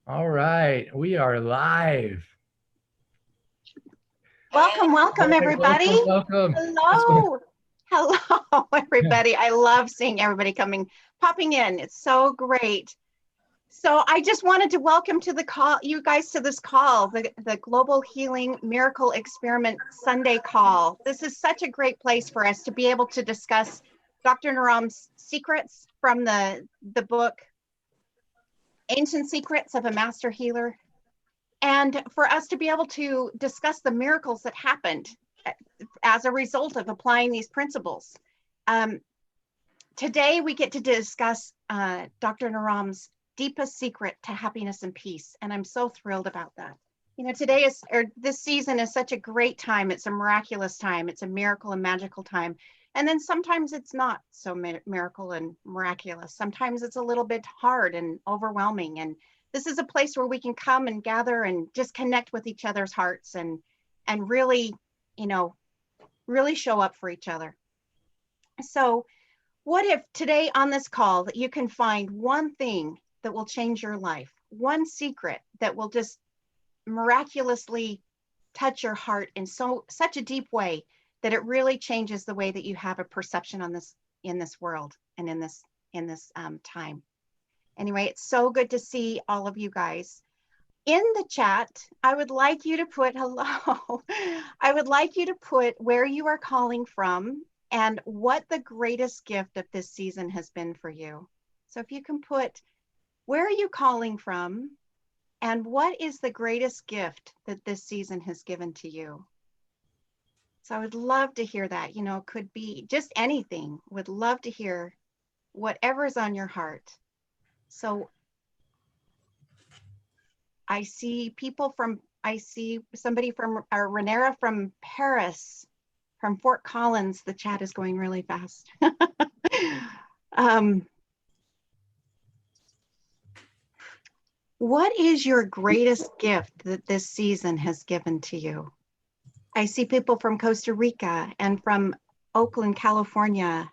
All right, we are live. Welcome, welcome, everybody. Welcome, welcome. Hello. Hello, everybody. I love seeing everybody popping in. It's so great. So I just wanted to welcome to the call, you guys to this call, the Global Healing Miracle Experiment Sunday call. This is such a great place for us to be able to discuss Dr. Naram's secrets from the book, Ancient Secrets of a Master Healer, and for us to be able to discuss the miracles that happened as a result of applying these principles. Today we get to discuss Dr. Naram's deepest secret to happiness and peace, and I'm so thrilled about that. You know, this season is such a great time. It's a miraculous time. It's a miracle and magical time. And then sometimes it's not so miracle and miraculous. Sometimes it's a little bit hard and overwhelming. And this is a place where we can come and gather and just connect with each other's hearts and really, really show up for each other. So what if today on this call that you can find one thing that will change your life, one secret that will just miraculously touch your heart in such a deep way that it really changes the way that you have a perception in this world and in this time. Anyway, it's so good to see all of you guys. In the chat, I would like you to put hello. I would like you to put where you are calling from and what the greatest gift of this season has been for you. So if you can put, where are you calling from and what is the greatest gift that this season has given to you? So I would love to hear that. You know, it could be just anything. Would love to hear whatever's on your heart. So I see somebody from Renera from Paris, from Fort Collins. The chat is going really fast. What is your greatest gift that this season has given to you? I see people from Costa Rica and from Oakland, California.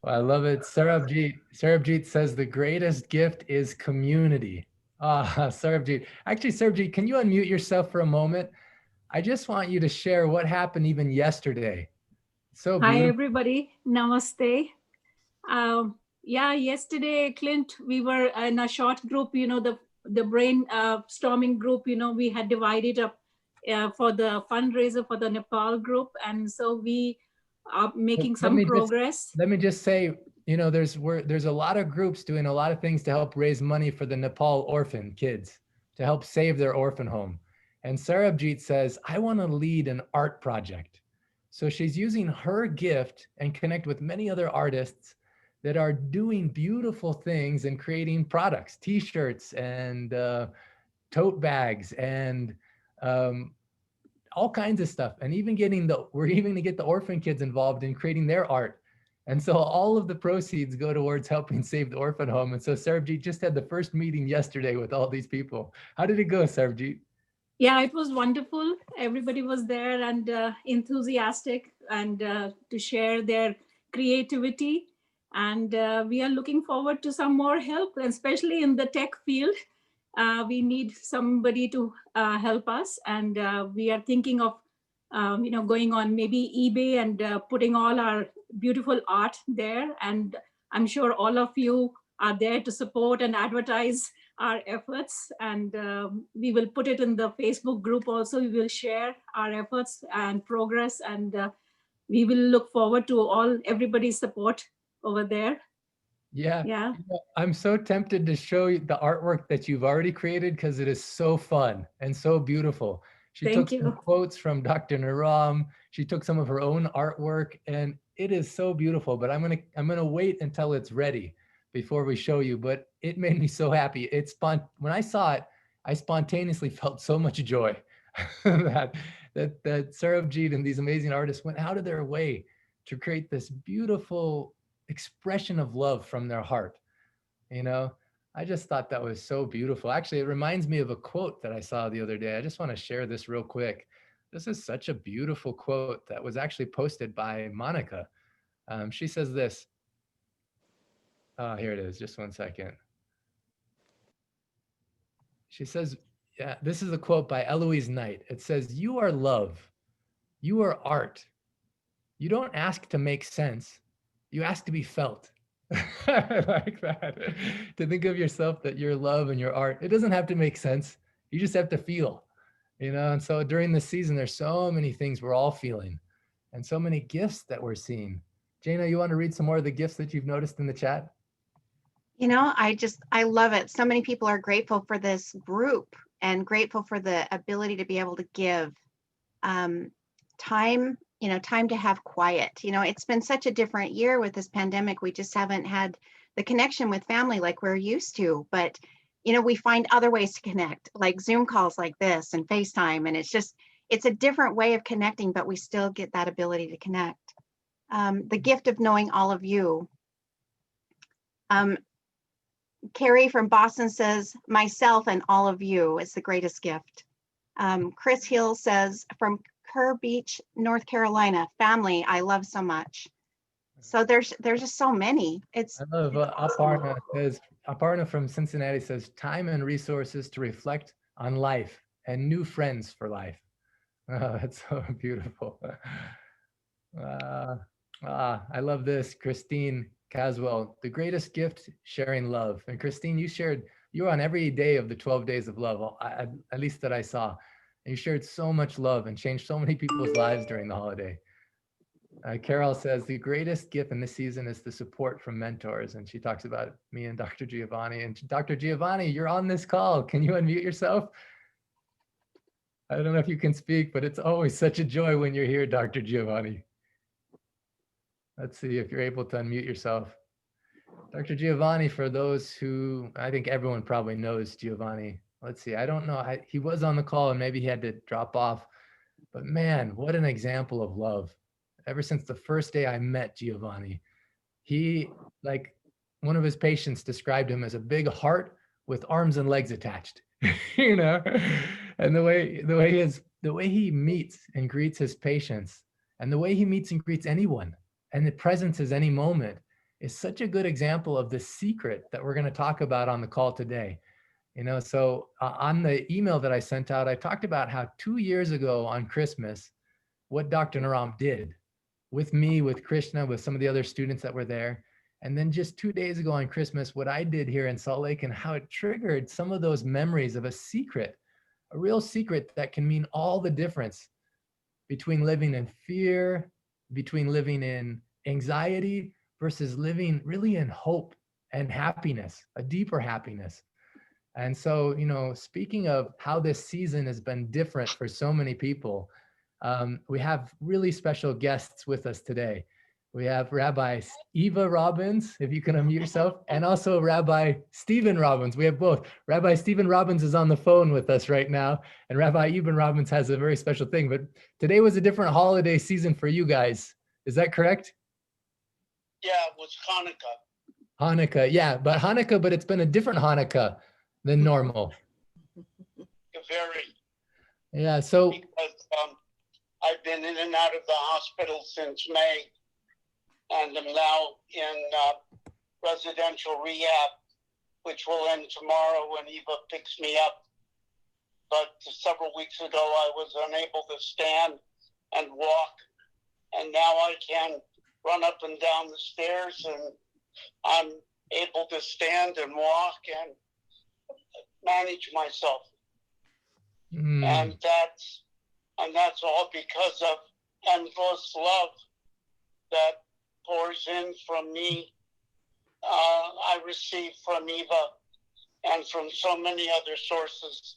Well, I love it. Sarabjit says the greatest gift is community. Sarabjit. Actually, Sarabjit, can you unmute yourself for a moment? I just want you to share what happened even yesterday. So beautiful. Hi, everybody. Namaste. Yeah, yesterday, Clint, we were in a short group, the brain storming group, we had divided up for the fundraiser for the Nepal group. And so we are making some progress. Let me just say, there's a lot of groups doing a lot of things to help raise money for the Nepal orphan kids, to help save their orphan home. And Sarabjit says, I want to lead an art project. So she's using her gift and connect with many other artists that are doing beautiful things and creating products, t-shirts and tote bags and all kinds of stuff. And even we're even gonna get the orphan kids involved in creating their art. And so all of the proceeds go towards helping save the orphan home. And so Sarabjit just had the first meeting yesterday with all these people. How did it go, Sarabjit? Yeah, it was wonderful. Everybody was there and enthusiastic and to share their creativity. And we are looking forward to some more help, especially in the tech field. We need somebody to help us. And we are thinking of, going on maybe eBay and putting all our beautiful art there. And I'm sure all of you are there to support and advertise our efforts, and we will put it in the Facebook group also. We will share our efforts and progress, and we will look forward to everybody's support over there. Yeah. I'm so tempted to show you the artwork that you've already created because it is so fun and so beautiful. She took some quotes from Dr. Naram. She took some of her own artwork, and it is so beautiful. But I'm gonna wait until it's ready before we show you, but it made me so happy. When I saw it, I spontaneously felt so much joy that Sarabjit and these amazing artists went out of their way to create this beautiful expression of love from their heart. I just thought that was so beautiful. Actually, it reminds me of a quote that I saw the other day. I just want to share this real quick. This is such a beautiful quote that was actually posted by Monica. She says this: Oh, here it is. Just one second. She says, yeah, this is a quote by Eloise Knight. It says, "You are love. You are art. You don't ask to make sense. You ask to be felt." I like that. To think of yourself that you're love and your art. It doesn't have to make sense. You just have to feel, you know? And so during this season, there's so many things we're all feeling and so many gifts that we're seeing. Jana, you want to read some more of the gifts that you've noticed in the chat? You know, I love it. So many people are grateful for this group and grateful for the ability to be able to give time, you know, time to have quiet. You know, it's been such a different year with this pandemic. We just haven't had the connection with family like we're used to, but you know, we find other ways to connect, like Zoom calls like this and FaceTime. And it's a different way of connecting, but we still get that ability to connect. The gift of knowing all of you. Carrie from Boston says, myself and all of you is the greatest gift. Chris Hill says, from Kerr Beach, North Carolina, family I love so much. So there's just so many. I love Aparna says, Aparna from Cincinnati says, time and resources to reflect on life and new friends for life. Oh, that's so beautiful. I love this. Christine Caswell, the greatest gift, sharing love. And Christine, you were on every day of the 12 days of love, at least that I saw. And you shared so much love and changed so many people's lives during the holiday. Carol says, the greatest gift in this season is the support from mentors. And she talks about me and Dr. Giovanni. And Dr. Giovanni, you're on this call. Can you unmute yourself? I don't know if you can speak, but it's always such a joy when you're here, Dr. Giovanni. Let's see if you're able to unmute yourself. Dr. Giovanni, for those who, I think everyone probably knows Giovanni. Let's see, I don't know. He was on the call and maybe he had to drop off, but man, what an example of love. Ever since the first day I met Giovanni, he, like one of his patients described him as a big heart with arms and legs attached, you know? And the way he meets and greets his patients and the way he meets and greets anyone and the presence is any moment is such a good example of the secret that we're going to talk about on the call today. You know, so on the email that I sent out, I talked about how 2 years ago on Christmas, what Dr. Naram did with me, with Krushna, with some of the other students that were there. And then just 2 days ago on Christmas, what I did here in Salt Lake and how it triggered some of those memories of a secret, a real secret that can mean all the difference between living in fear, between living in anxiety versus living really in hope and happiness, a deeper happiness. And so, you know, speaking of how this season has been different for so many people, we have really special guests with us today. We have Rabbi Eva Robbins, if you can unmute yourself, and also Rabbi Stephen Robbins. We have both. Rabbi Stephen Robbins is on the phone with us right now, and Rabbi Eben Robbins has a very special thing. But today was a different holiday season for you guys. Is that correct? Yeah, it was Hanukkah. Hanukkah, yeah, but it's been a different Hanukkah than normal. Very. Yeah, so. Because I've been in and out of the hospital since May, and I'm now in residential rehab, which will end tomorrow when Eva picks me up. But several weeks ago, I was unable to stand and walk, and now I can run up and down the stairs, and I'm able to stand and walk and manage myself. And that's all because of endless love that pours in from me. I receive from Eva and from so many other sources,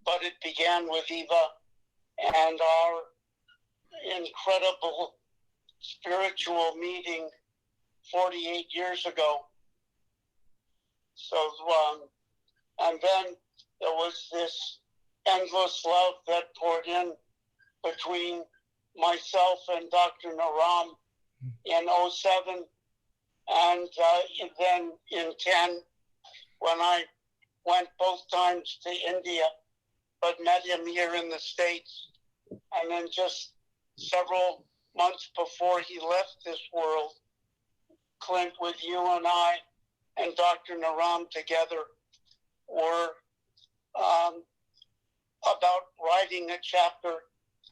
but it began with Eva and our incredible spiritual meeting 48 years ago. So, and then there was this endless love that poured in between myself and Dr. Naram in 07, and then in 10, when I went both times to India, but met him here in the States. And then just several months before he left this world, Clint, with you and I and Dr. Naram together were about writing a chapter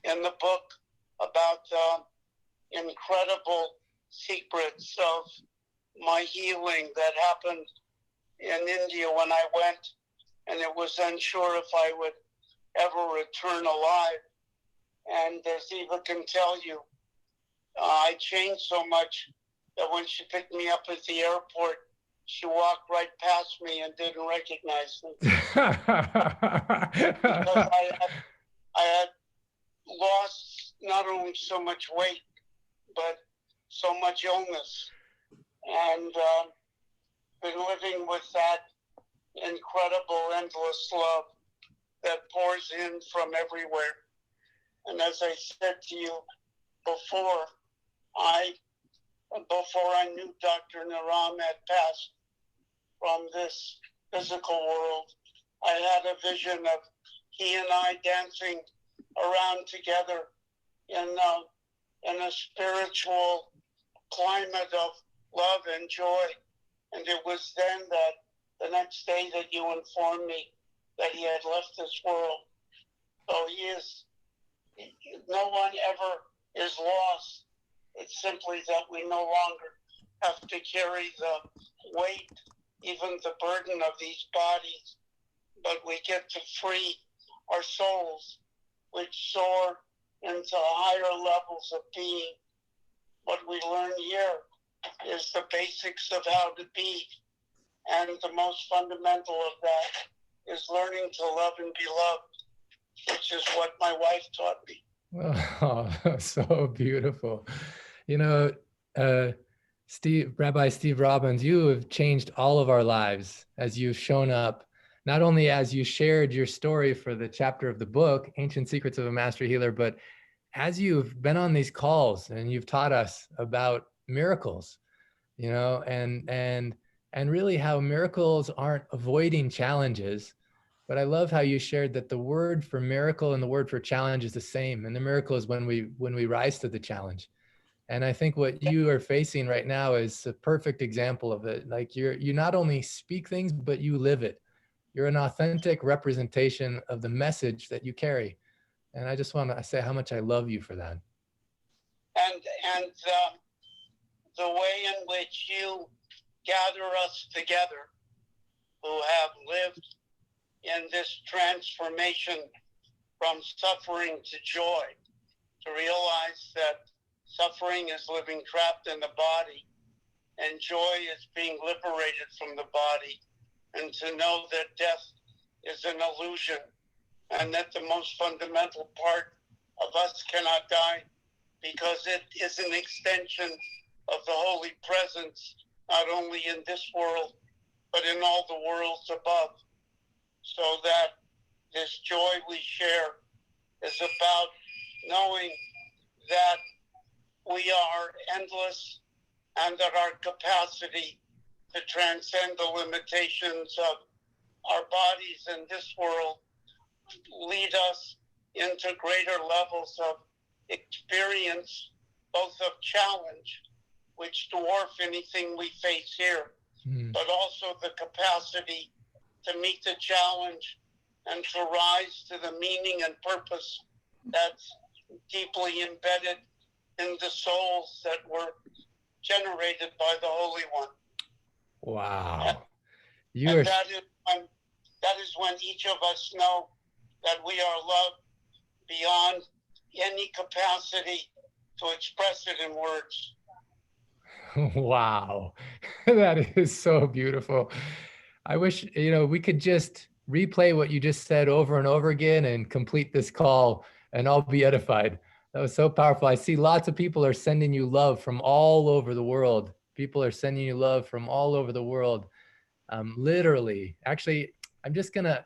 in the book about the incredible secrets of my healing that happened in India when I went, and it was unsure if I would ever return alive. And as Eva can tell you, I changed so much that when she picked me up at the airport, she walked right past me and didn't recognize me. Because I had lost not only so much weight, but so much illness. And been living with that incredible, endless love that pours in from everywhere. And as I said to you before, before I knew Dr. Naram had passed from this physical world, I had a vision of he and I dancing around together in a spiritual climate of love and joy. And it was then that the next day that you informed me that he had left this world. So no one ever is lost. It's simply that we no longer have to carry the weight, even the burden of these bodies, but we get to free our souls, which soar into higher levels of being. What we learn here is the basics of how to be, and the most fundamental of that is learning to love and be loved, which is what my wife taught me. Oh, so beautiful. You know, Rabbi Steve Robbins, you have changed all of our lives as you've shown up, not only as you shared your story for the chapter of the book, Ancient Secrets of a Master Healer, but as you've been on these calls and you've taught us about miracles, you know, and really how miracles aren't avoiding challenges. But I love how you shared that the word for miracle and the word for challenge is the same. And the miracle is when we rise to the challenge. And I think what you are facing right now is a perfect example of it. Like you not only speak things, but you live it. You're an authentic representation of the message that you carry. And I just want to say how much I love you for that. And the way in which you gather us together who have lived in this transformation from suffering to joy, to realize that suffering is living trapped in the body and joy is being liberated from the body, and to know that death is an illusion and that the most fundamental part of us cannot die because it is an extension of the holy presence, not only in this world, but in all the worlds above. So that this joy we share is about knowing that we are endless and that our capacity to transcend the limitations of our bodies in this world lead us into greater levels of experience, both of challenge, which dwarf anything we face here, but also the capacity to meet the challenge and to rise to the meaning and purpose that's deeply embedded in the souls that were generated by the Holy One. Wow. And that is when each of us know that we are loved beyond any capacity to express it in words. Wow. That is so beautiful. I wish, you know, we could just replay what you just said over and over again and complete this call and I'll be edified. That was so powerful. I see lots of people are sending you love from all over the world. People are sending you love from all over the world. Literally. Actually, I'm just going to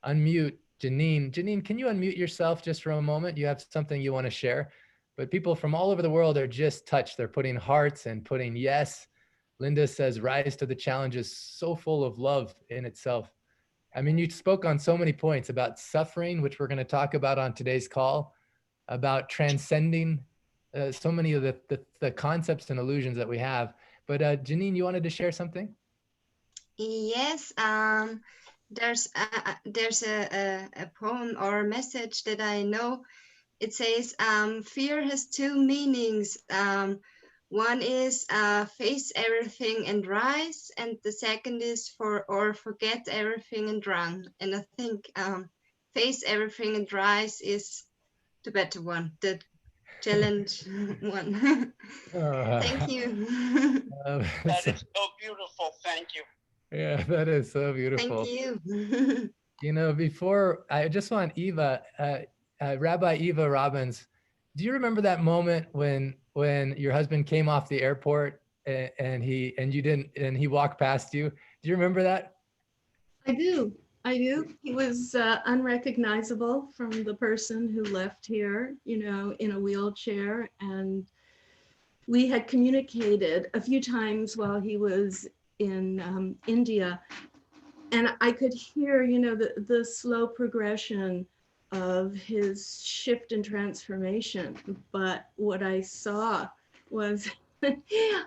unmute Janine. Janine, can you unmute yourself just for a moment? You have something you want to share. But people from all over the world are just touched. They're putting hearts and putting yes. Linda says, rise to the challenge is so full of love in itself. I mean, you spoke on so many points about suffering, which we're going to talk about on today's call, about transcending so many of the concepts and illusions that we have. But Janine, you wanted to share something? Yes, there's a poem or a message that I know. It says, fear has two meanings. One is face everything and rise, and the second is forget everything and run. And I think face everything and rise is the better one, the challenge one. Thank you. That is so beautiful. Thank you. Yeah, that is so beautiful. Thank you. You know, before I just want Eva, Rabbi Eva Robbins, do you remember that moment when your husband came off the airport and he walked past you? Do you remember that? I do. He was unrecognizable from the person who left here, you know, in a wheelchair. And we had communicated a few times while he was in India. And I could hear, you know, the slow progression of his shift and transformation. But what I saw was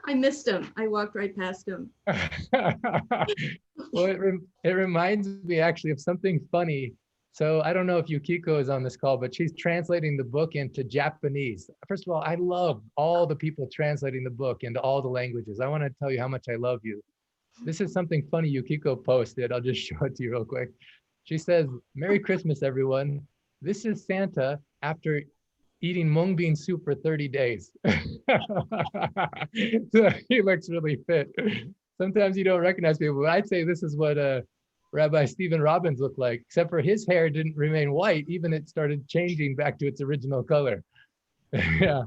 I missed him. I walked right past him. Well, it reminds me actually of something funny. So I don't know if Yukiko is on this call, but she's translating the book into Japanese. First of all, I love all the people translating the book into all the languages. I want to tell you how much I love you. This is something funny Yukiko posted. I'll just show it to you real quick. She says, "Merry Christmas, everyone. This is Santa after eating mung bean soup for 30 days. So he looks really fit. Sometimes you don't recognize people, but I'd say this is what Rabbi Stephen Robbins looked like, except for his hair didn't remain white. Even it started changing back to its original color." Yeah.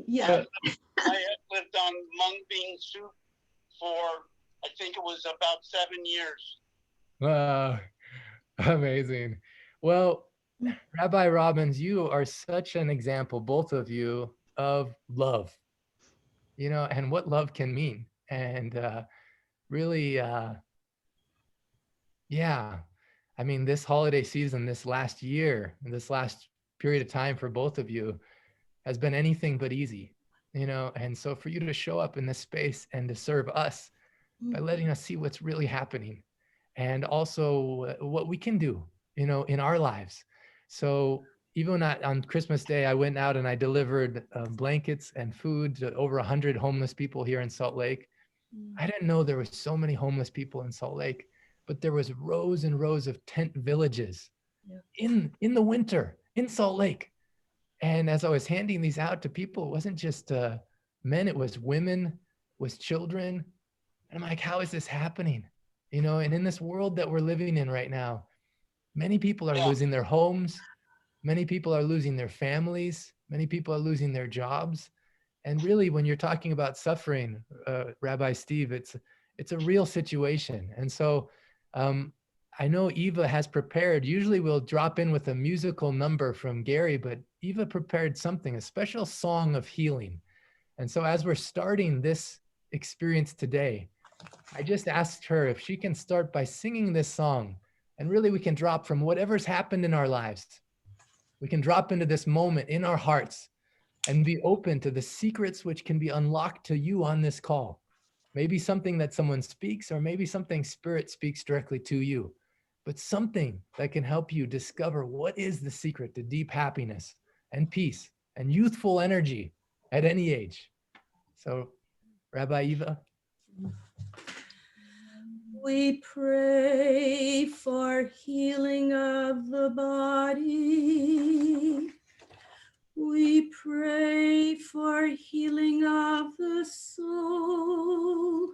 Yeah. I had lived on mung bean soup for, I think it was about 7 years. Wow. Amazing. Well, Rabbi Robbins, you are such an example, both of you, of love, you know, and what love can mean. And really, yeah, I mean, this holiday season, this last year, this last period of time for both of you has been anything but easy, you know, and so for you to show up in this space and to serve us by letting us see what's really happening and also what we can do, you know, in our lives. So even on Christmas Day, I went out and I delivered blankets and food to over 100 homeless people here in Salt Lake. I didn't know there were so many homeless people in Salt Lake, but there was rows and rows of tent villages in the winter in Salt Lake. And as I was handing these out to people, it wasn't just men, it was women, it was children. And I'm like, how is this happening? You know, and in this world that we're living in right now, many people are losing their homes. Many people are losing their families. Many people are losing their jobs. And really, when you're talking about suffering, Rabbi Steve, it's a real situation. And so I know Eva has prepared, usually we'll drop in with a musical number from Gary, but Eva prepared something, a special song of healing. And so as we're starting this experience today, I just asked her if she can start by singing this song. And really we can drop from whatever's happened in our lives. We can drop into this moment in our hearts and be open to the secrets which can be unlocked to you on this call. Maybe something that someone speaks, or maybe something Spirit speaks directly to you, but something that can help you discover what is the secret to deep happiness and peace and youthful energy at any age. So, Rabbi Eva. We pray for healing of the body. We pray for healing of the soul,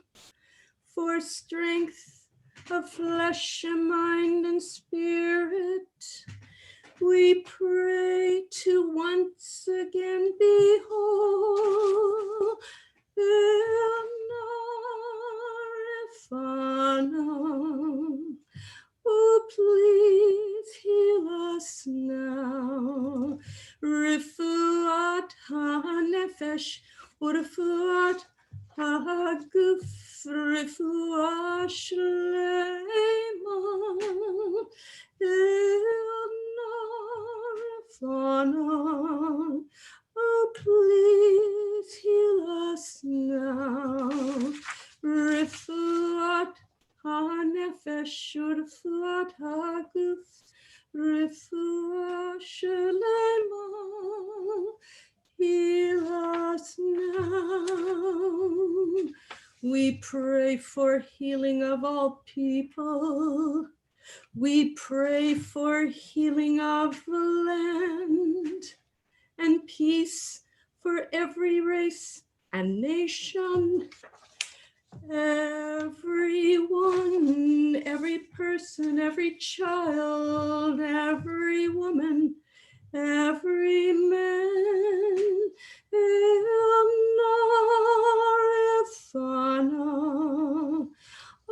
for strength of flesh and mind and spirit. We pray to once again be whole. Oh, please heal us now. Refuat ha-nefesh, refuat ha-guf, refuat shlema. Oh, please heal us now. Refuat HaNefesh U'Refuat HaGuf Refuah Shelema. Heal us now. We pray for healing of all people. We pray for healing of the land and peace for every race and nation. Everyone, every person, every child, every woman, every man.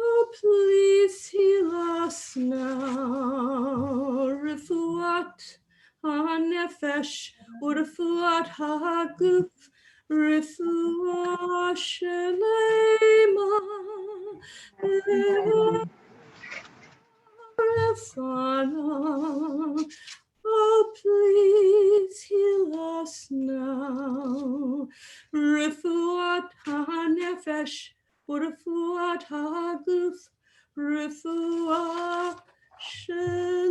Oh, please heal us now. Refuat HaNefesh U'Refuat HaGuf Refuah Shelema. Oh, please heal us now. Refuat HaNefesh U'Refuat HaGuf Refuah Shelema.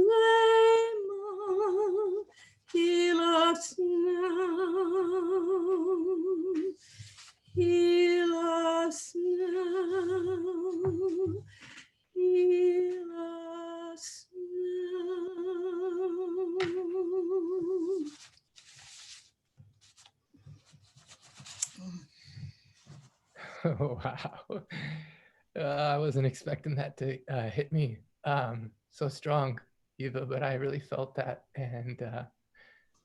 Heal us now. Heal us now. Heal us now. Oh, wow. I wasn't expecting that to hit me so strong, Eva, but I really felt that, and that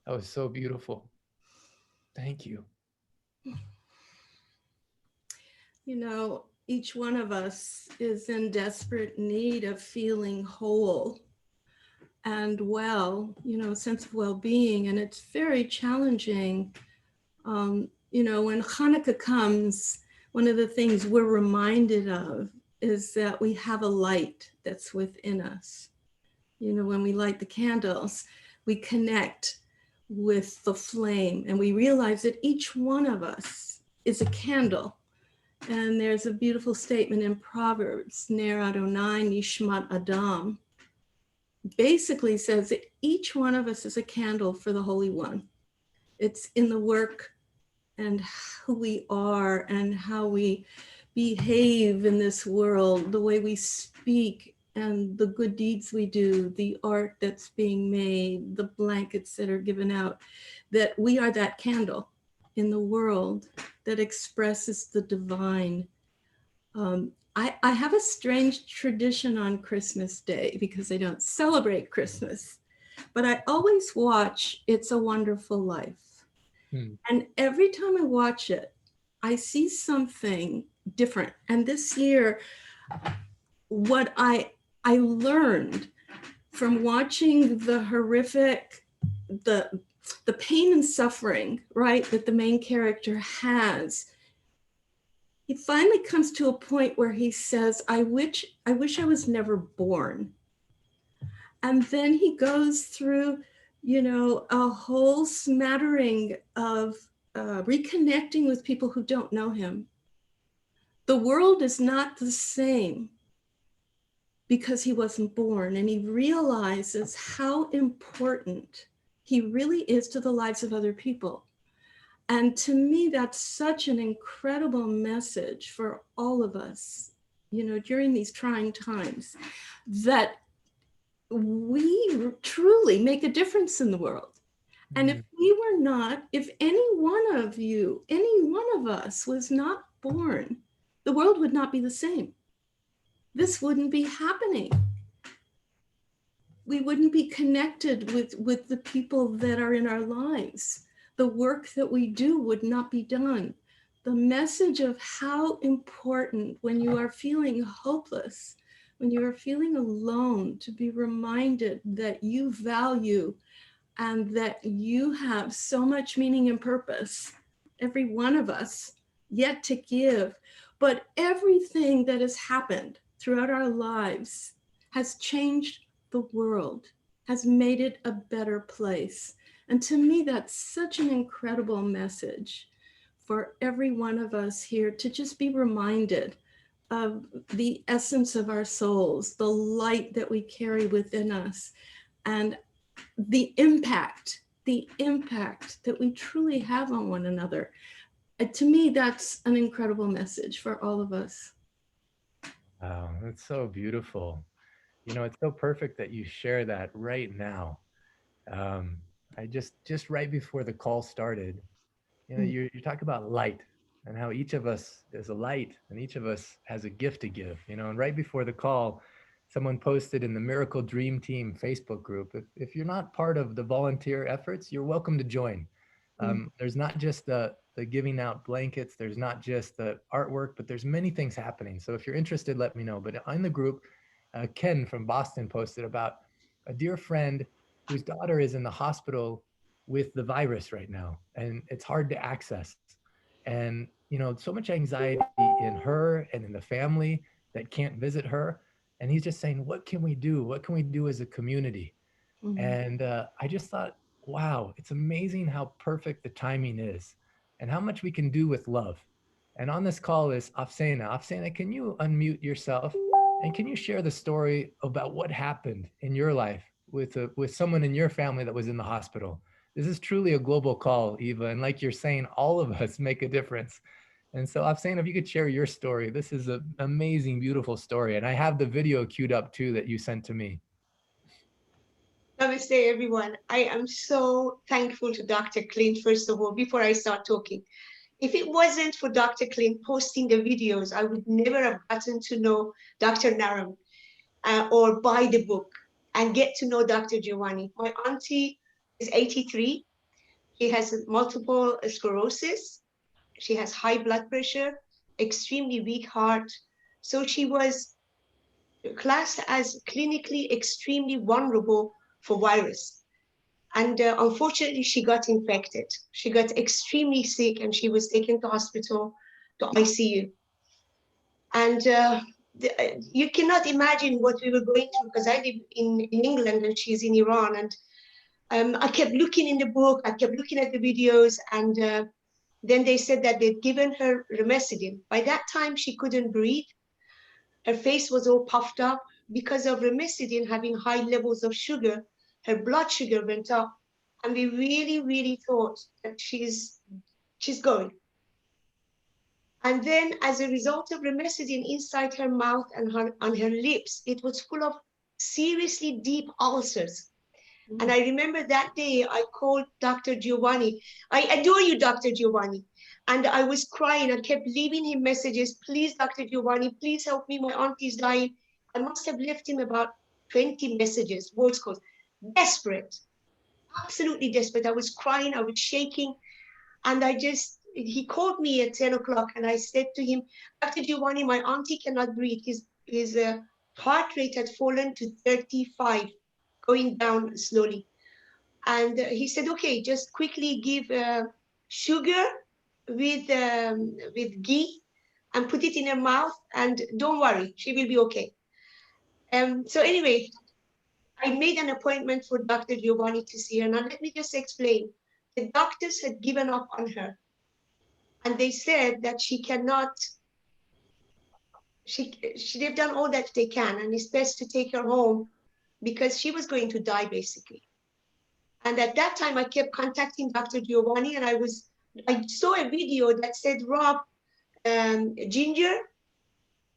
was so beautiful. Thank you. You know, each one of us is in desperate need of feeling whole and well, you know, a sense of well-being, and it's very challenging. You know, when Hanukkah comes, one of the things we're reminded of is that we have a light that's within us. You know, when we light the candles, we connect with the flame and we realize that each one of us is a candle. And there's a beautiful statement in Proverbs, Ner Adonai Nishmat Adam, basically says that each one of us is a candle for the Holy One. It's in the work and who we are and how we behave in this world, the way we speak and the good deeds we do, the art that's being made, the blankets that are given out, that we are that candle in the world that expresses the divine. I have a strange tradition on Christmas Day because I don't celebrate Christmas, but I always watch It's a Wonderful Life. And every time I watch it, I see something different. And this year, what I learned from watching the horrific, the pain and suffering, right, that the main character has, he finally comes to a point where he says, I wish I was never born. And then he goes through, you know, a whole smattering of reconnecting with people who don't know him. The world is not the same because he wasn't born, and he realizes how important he really is to the lives of other people. And to me, that's such an incredible message for all of us, you know, during these trying times, that we truly make a difference in the world. And if we were not, if any one of you, any one of us was not born, the world would not be the same. This wouldn't be happening. We wouldn't be connected with the people that are in our lives. The work that we do would not be done. The message of how important, when you are feeling hopeless, when you are feeling alone, to be reminded that you value and that you have so much meaning and purpose, every one of us, yet to give. But everything that has happened throughout our lives has changed the world, has made it a better place. And to me, that's such an incredible message for every one of us here, to just be reminded of the essence of our souls, the light that we carry within us, and the impact that we truly have on one another. To me, that's an incredible message for all of us. Wow, that's so beautiful. You know, it's so perfect that you share that right now. I just right before the call started, you know, you talk about light and how each of us is a light and each of us has a gift to give, you know, and right before the call, someone posted in the Miracle Dream Team Facebook group, if you're not part of the volunteer efforts, you're welcome to join. There's not just the giving out blankets, there's not just the artwork, but there's many things happening. So if you're interested, let me know. But in the group, Ken from Boston posted about a dear friend whose daughter is in the hospital with the virus right now, and it's hard to access. And, you know, so much anxiety in her and in the family that can't visit her. And he's just saying, what can we do? What can we do as a community? And I just thought, wow, it's amazing how perfect the timing is and how much we can do with love. And on this call is Afsena. Afsena, can you unmute yourself and can you share the story about what happened in your life with someone in your family that was in the hospital? This is truly a global call, Eva. And like you're saying, all of us make a difference. And so Afsena, if you could share your story, this is an amazing, beautiful story. And I have the video queued up too that you sent to me. Namaste, everyone. I am so thankful to Dr. Clint, first of all, before I start talking. If it wasn't for Dr. Clint posting the videos, I would never have gotten to know Dr. Naram or buy the book and get to know Dr. Giovanni. My auntie is 83. She has multiple sclerosis. She has high blood pressure, extremely weak heart. So she was classed as clinically extremely vulnerable for virus. And unfortunately, she got infected. She got extremely sick and she was taken to hospital, to ICU. And you cannot imagine what we were going through, because I live in England and she's in Iran. And I kept looking in the book, I kept looking at the videos, and then they said that they'd given her remedicine. By that time, she couldn't breathe. Her face was all puffed up. Because of remedicine having high levels of sugar, her blood sugar went up. And we really, really thought that she's going. And then as a result of remedicine inside her mouth and on her lips, it was full of seriously deep ulcers. And I remember that day I called Dr. Giovanni. I adore you, Dr. Giovanni. And I was crying. I kept leaving him messages. Please, Dr. Giovanni, please help me. My auntie's dying. I must have left him about 20 messages, voice calls. Desperate, absolutely desperate. I was crying. I was shaking. And he called me at 10 o'clock and I said to him, Dr. Giovanni, my auntie cannot breathe. His heart rate had fallen to 35. Going down slowly. And he said, okay, just quickly give sugar with ghee and put it in her mouth and don't worry, she will be okay. So anyway, I made an appointment for Dr. Giovanni to see her. Now let me just explain. The doctors had given up on her and they said that she cannot, they've done all that they can and it's best to take her home because she was going to die basically. And at that time I kept contacting Dr. Giovanni and I saw a video that said rub ginger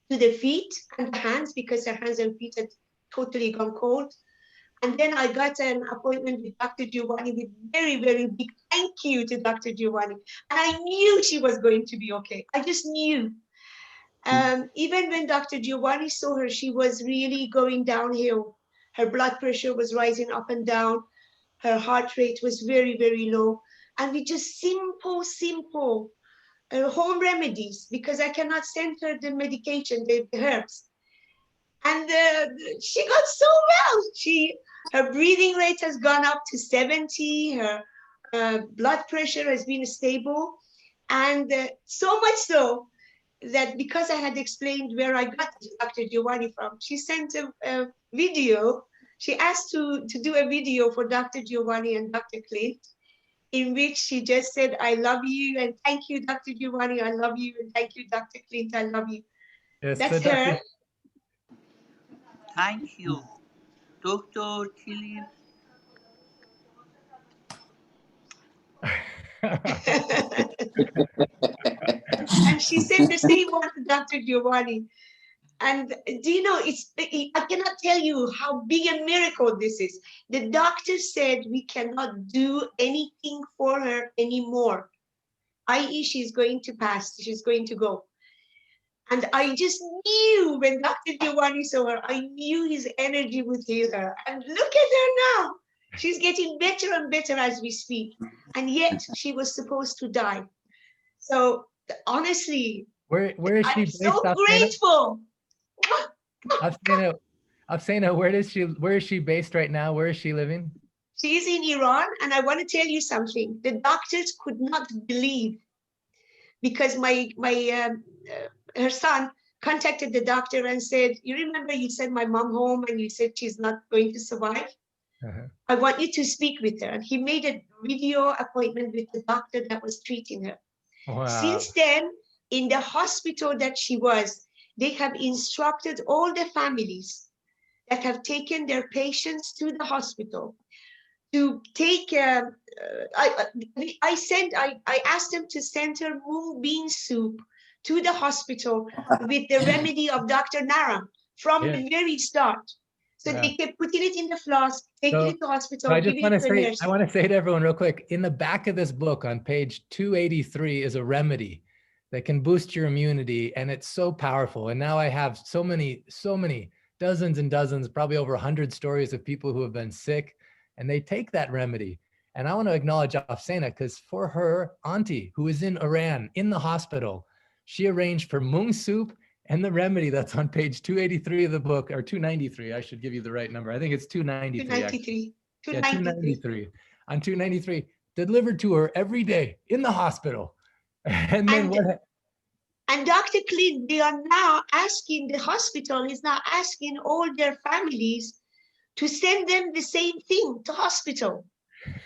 to the feet and the hands because her hands and feet had totally gone cold. And then I got an appointment with Dr. Giovanni with very, very big thank you to Dr. Giovanni. And I knew she was going to be okay. I just knew. Even when Dr. Giovanni saw her, she was really going downhill. Her blood pressure was rising up and down. Her heart rate was very, very low. And with just simple home remedies, because I cannot send her the medication, the herbs. And she got so well. Her breathing rate has gone up to 70. Her blood pressure has been stable. And so much so that because I had explained where I got Dr. Giovanni from, she sent a video. She asked to do a video for Dr. Giovanni and Dr. Clint, in which she just said, I love you and thank you, Dr. Giovanni, I love you, and thank you, Dr. Clint, I love you. Yes, That's so her. Thank you, Dr. Khalid. And she said the same one to Dr. Giovanni. And do you know, I cannot tell you how big a miracle this is. The doctor said we cannot do anything for her anymore, i.e. she's going to pass, she's going to go. And I just knew when Dr. Giovanni saw her, I knew his energy would heal her. And look at her now. She's getting better and better as we speak. And yet she was supposed to die. So honestly, where is she I'm based, so Afsana? grateful. Afsana, where is she based right now? Where is she living? She's in Iran, and I want to tell you something. The doctors could not believe, because her son contacted the doctor and said, "You remember you sent my mom home and you said she's not going to survive? I want you to speak with her." And he made a video appointment with the doctor that was treating her. Wow. Since then, in the hospital that she was, they have instructed all the families that have taken their patients to the hospital to take, I asked them to send her mung bean soup to the hospital with the remedy of Dr. Naram from the very start. So they kept putting it in the flask, taking it to the hospital, I giving it to the nurse. I want to say to everyone real quick, in the back of this book on page 283 is a remedy that can boost your immunity, and it's so powerful. And now I have so many, dozens and dozens, probably over 100 stories of people who have been sick, and they take that remedy. And I want to acknowledge Afsana, because for her auntie, who is in Iran, in the hospital, she arranged for mung soup and the remedy that's on page 283 of the book, or 293, I should give you the right number. I think it's 293. 293. 293. Yeah, 293. On 293, delivered to her every day in the hospital. And then And Dr. Clint, they are now asking, the hospital is now asking all their families to send them the same thing to hospital.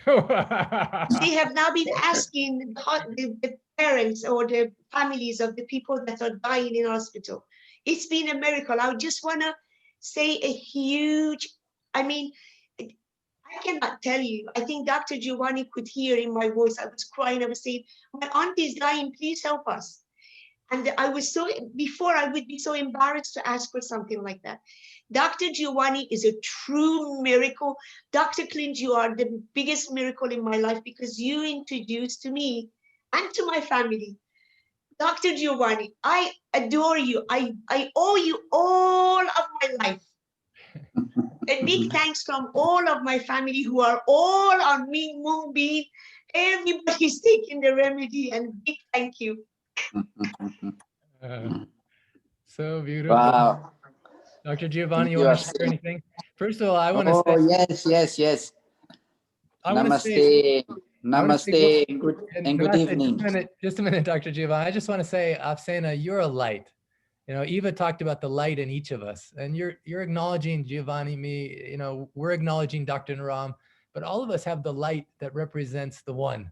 They have now been asking the parents or the families of the people that are dying in hospital. It's been a miracle. I just want to say a huge, I mean, I cannot tell you. I think Dr. Giovanni could hear in my voice. I was crying. I was saying, my auntie is dying. Please help us. And I was so, before I would be so embarrassed to ask for something like that. Dr. Giovanni is a true miracle. Dr. Clint, you are the biggest miracle in my life, because you introduced to me and to my family. Dr. Giovanni, I adore you. I owe you all of my life. A big thanks from all of my family who are all on Ming Mung Bean. Everybody's taking the remedy, and big thank you. So beautiful. Wow. Dr. Giovanni, you want to share anything? First of all, I want to say. Oh, yes. Namaste. Good evening. Just a minute, Dr. Giovanni. I just want to say, Afsana, you're a light. You know, Eva talked about the light in each of us, and you're acknowledging Giovanni, me, you know, we're acknowledging Dr. Naram, but all of us have the light that represents the one.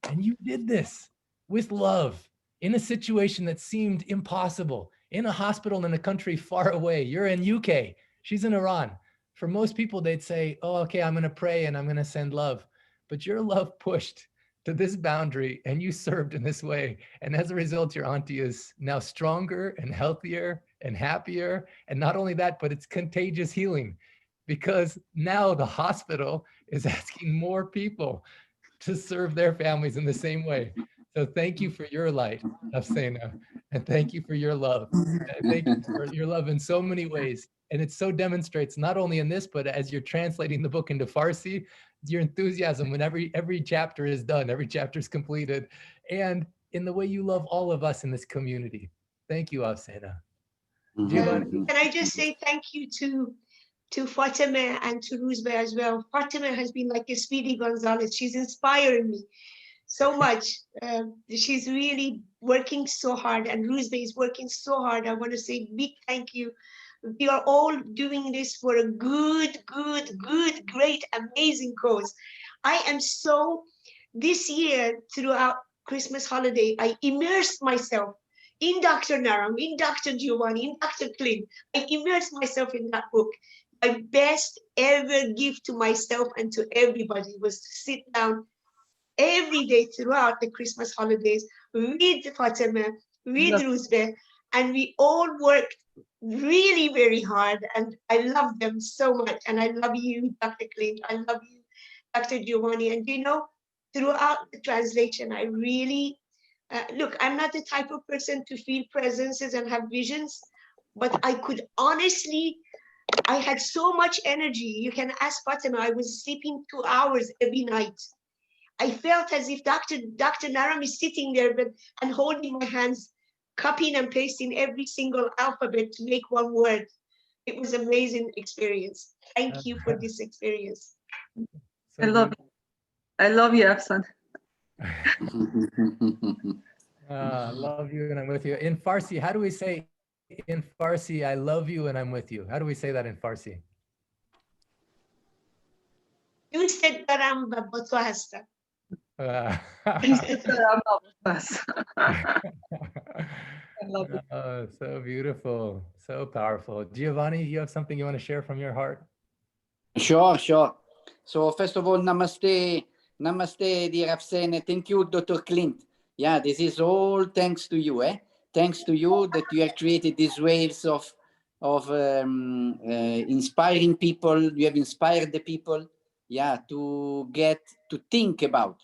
And you did this with love in a situation that seemed impossible, in a hospital in a country far away. You're in UK, she's in Iran. For most people, they'd say, oh, okay, I'm going to pray and I'm going to send love. But your love pushed to this boundary and you served in this way. And as a result, your auntie is now stronger and healthier and happier. And not only that, but it's contagious healing, because now the hospital is asking more people to serve their families in the same way. So thank you for your light, Afsana, and thank you for your love. Thank you for your love in so many ways. And it so demonstrates, not only in this, but as you're translating the book into Farsi, your enthusiasm when every chapter is done, every chapter is completed, and in the way you love all of us in this community. Thank you, Afsana. Can I just say thank you to Fatima and to Ruzbe as well. Fatima has been like a Speedy Gonzalez. She's inspiring me so much. She's really working so hard, and Ruzbe is working so hard. I want to say big thank you. We are all doing this for a good, great, amazing cause. I am so, this year throughout Christmas holiday, I immersed myself in Dr. Naram, in Dr. Giovanni, in Dr. Clint. I immersed myself in that book. My best ever gift to myself and to everybody was to sit down every day throughout the Christmas holidays, read Fatima, read Roosevelt, and we all worked really very hard, and I love them so much. And I love you, Dr. Clint. I love you, Dr. Giovanni. And you know, throughout the translation, I really look, I'm not the type of person to feel presences and have visions, but I could honestly, I had so much energy. You can ask Fatima, I was sleeping 2 hours every night. I felt as if Dr. Naram is sitting there and holding my hands, copying and pasting every single alphabet to make one word. It was an amazing experience. Thank you for this experience. I love you, Afsan. Love you and I'm with you. In Farsi, how do we say in Farsi, I love you and I'm with you? How do we say that in Farsi? دوست دارم و با تو هستم. Oh, so beautiful, so powerful. Giovanni, you have something you want to share from your heart? Sure, sure. So first of all, namaste, namaste, dear Afsane. Thank you, Dr. Clint. Yeah, this is all thanks to you, eh? Thanks to you that you have created these waves of inspiring people. You have inspired the people, yeah, to think about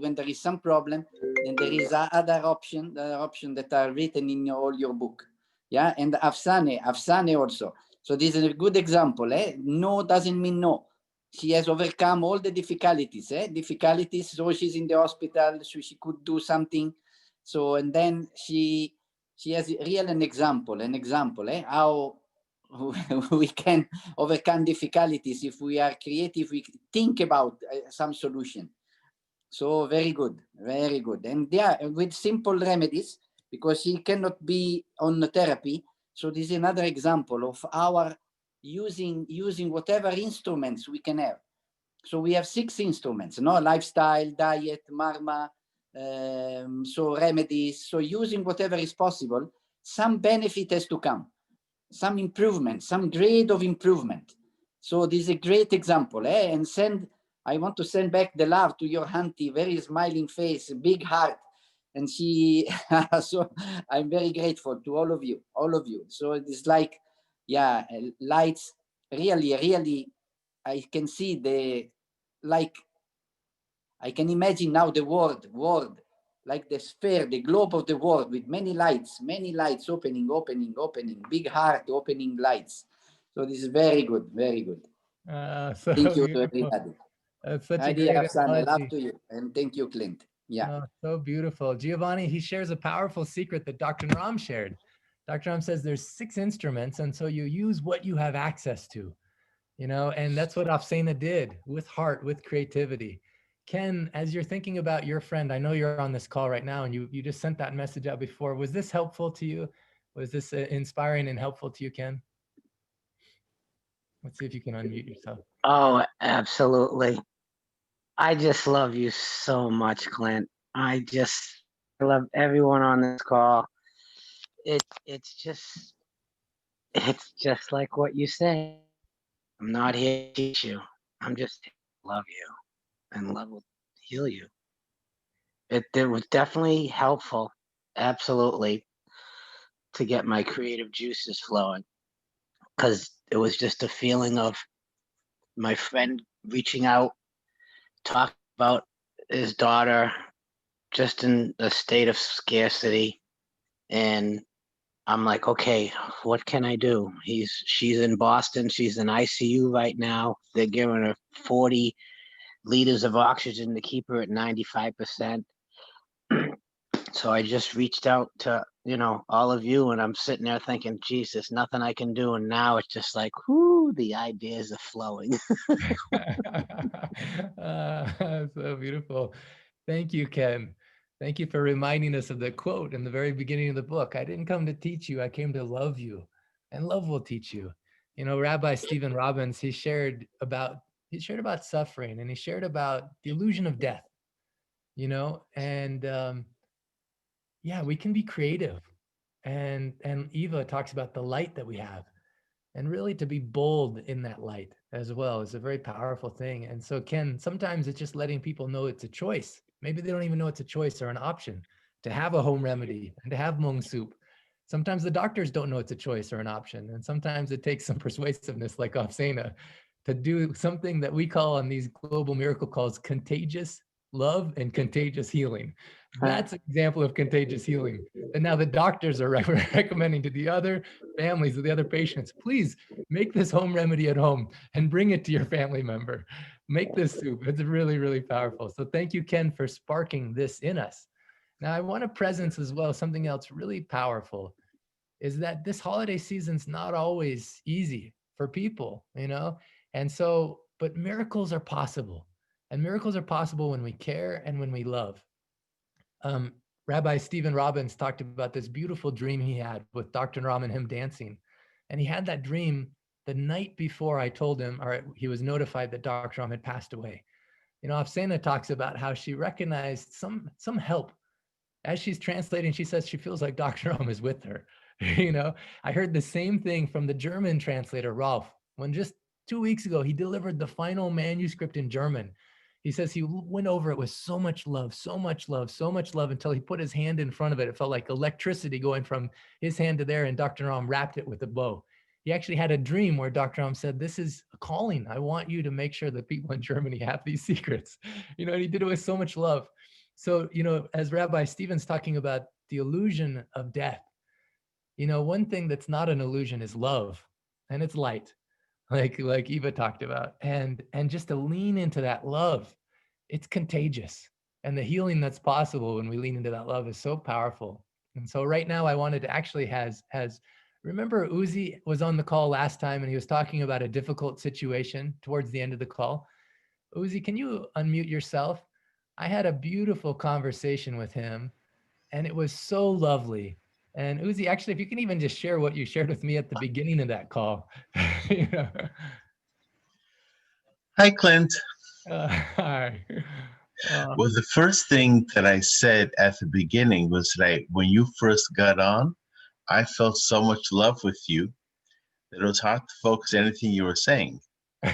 when there is some problem, then there is other option that are written in all your book, yeah. And Afsane also. So this is a good example. No doesn't mean no. She has overcome all the difficulties. So she's in the hospital, so she could do something. So, and then she has an example, how we can overcome difficulties if we are creative, we think about some solution. So very good, very good. And yeah, with simple remedies, because she cannot be on the therapy. So this is another example of our using whatever instruments we can have. So we have 6 instruments, no? Lifestyle, diet, marma, so remedies. So using whatever is possible, some benefit has to come, some improvement, some grade of improvement. So this is a great example, and I want to send back the love to your auntie, very smiling face, big heart. And she, so I'm very grateful to all of you. So it's like, yeah, lights, really, I can see I can imagine now the world, like the sphere, the globe of the world with many lights opening, big heart opening lights. So this is very good, very good. So thank you beautiful. to everybody. That's such a great analogy. Love to you, and thank you, Clint. Yeah. So beautiful. Giovanni, he shares a powerful secret that Dr. Naram shared. Dr. Naram says there's 6 instruments, and so you use what you have access to, you know, and that's what Afsana did with heart, with creativity. Ken, as you're thinking about your friend, I know you're on this call right now and you just sent that message out before. Was this helpful to you? Was this inspiring and helpful to you, Ken? Let's see if you can unmute yourself. Oh, absolutely. I just love you so much, Clint. I love everyone on this call. It's just like what you say. I'm not here to teach you. I'm just here to love you, and love will heal you. It was definitely helpful, absolutely, to get my creative juices flowing, because it was just a feeling of my friend reaching out, talking about his daughter just in a state of scarcity, and I'm like, okay, what can I do? She's in Boston. She's in ICU right now. They're giving her 40 liters of oxygen to keep her at 95%. So I just reached out to, all of you, and I'm sitting there thinking, Jesus, nothing I can do. And now it's just like, whoo, the ideas are flowing. So beautiful. Thank you, Ken. Thank you for reminding us of the quote in the very beginning of the book. I didn't come to teach you, I came to love you, and love will teach you. You know, Rabbi Stephen Robbins, he shared about suffering, and he shared about the illusion of death, and yeah, we can be creative. And Eva talks about the light that we have, and really to be bold in that light as well is a very powerful thing. And so Ken, sometimes it's just letting people know it's a choice. Maybe they don't even know it's a choice or an option to have a home remedy and to have Hmong soup. Sometimes the doctors don't know it's a choice or an option. And sometimes it takes some persuasiveness like Afsena to do something that we call on these global miracle calls contagious love and contagious healing. That's an example of contagious healing. And now the doctors are recommending to the other families of the other patients, please make this home remedy at home and bring it to your family member. Make this soup. It's really, really powerful. So thank you, Ken, for sparking this in us. Now I want a presence as well. Something else really powerful is that this holiday season's not always easy for people, you know? And so, but miracles are possible. And miracles are possible when we care and when we love. Rabbi Stephen Robbins talked about this beautiful dream he had with Dr. Naram and him dancing. And he had that dream the night before I told him, or he was notified that Dr. Naram had passed away. You know, Afsena talks about how she recognized some help. As she's translating, she says she feels like Dr. Naram is with her. You know, I heard the same thing from the German translator, Rolf, when just 2 weeks ago, he delivered the final manuscript in German. He says he went over it with so much love, so much love, so much love until he put his hand in front of it. It felt like electricity going from his hand to there, and Dr. Naram wrapped it with a bow. He actually had a dream where Dr. Naram said, this is a calling. I want you to make sure that people in Germany have these secrets. You know, and he did it with so much love. So, you know, as Rabbi Stephen's talking about the illusion of death, you know, one thing that's not an illusion is love, and it's light, like Eva talked about, and just to lean into that love, it's contagious, and the healing that's possible when we lean into that love is so powerful. And so right now I wanted to actually remember Uzi was on the call last time and he was talking about a difficult situation towards the end of the call. Uzi, can you unmute yourself? I had a beautiful conversation with him and it was so lovely. And Uzi, actually, if you can even just share what you shared with me at the beginning of that call. You know? Hi, Clint. Hi. Well, the first thing that I said at the beginning was that when you first got on, I felt so much love with you that it was hard to focus anything you were saying. So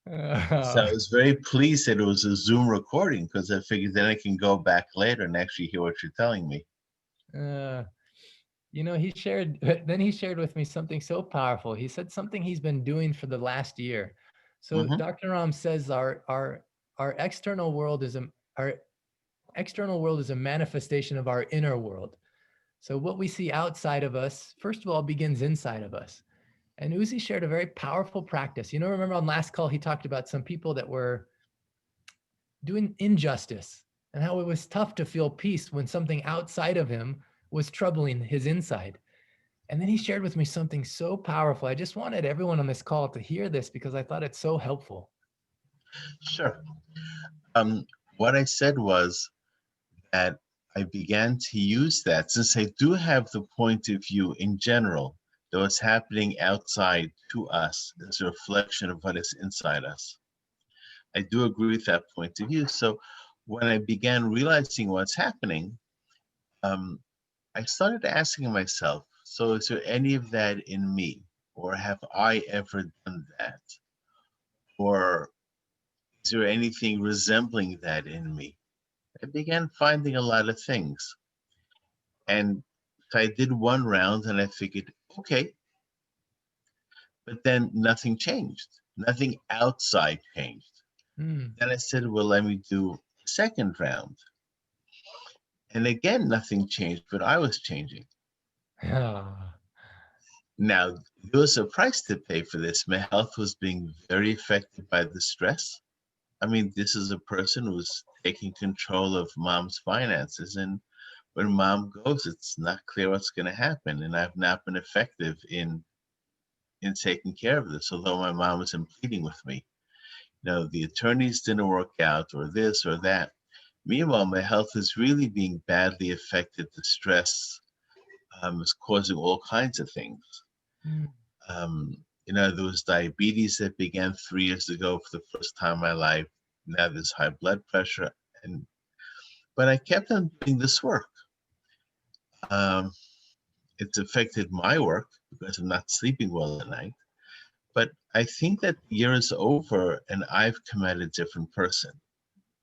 I was very pleased that it was a Zoom recording because I figured then I can go back later and actually hear what you're telling me. You know, he shared with me something so powerful. He said something he's been doing for the last year. So Dr. Naram says our external world is a manifestation of our inner world. So what we see outside of us, first of all, begins inside of us. And Uzi shared a very powerful practice. You know, remember on last call, he talked about some people that were doing injustice and how it was tough to feel peace when something outside of him was troubling his inside. And then he shared with me something so powerful. I just wanted everyone on this call to hear this because I thought it's so helpful. Sure. What I said was that I began to use that since I do have the point of view in general that what's happening outside to us is a reflection of what is inside us. I do agree with that point of view. So when I began realizing what's happening, I started asking myself, so is there any of that in me? Or have I ever done that? Or is there anything resembling that in me? I began finding a lot of things. And so I did one round and I figured, okay. But then nothing changed. Nothing outside changed. Then I said, well, let me do a second round. And again, nothing changed, but I was changing. Now, there was a price to pay for this. My health was being very affected by the stress. I mean, this is a person who's taking control of mom's finances. And when mom goes, it's not clear what's going to happen. And I've not been effective in taking care of this, although my mom was pleading with me. You know, the attorneys didn't work out or this or that. Meanwhile, my health is really being badly affected. The stress is causing all kinds of things. You know, there was diabetes that began 3 years ago for the first time in my life. Now there's high blood pressure. And but I kept on doing this work. It's affected my work because I'm not sleeping well at night. But I think that the year is over and I've come out a different person.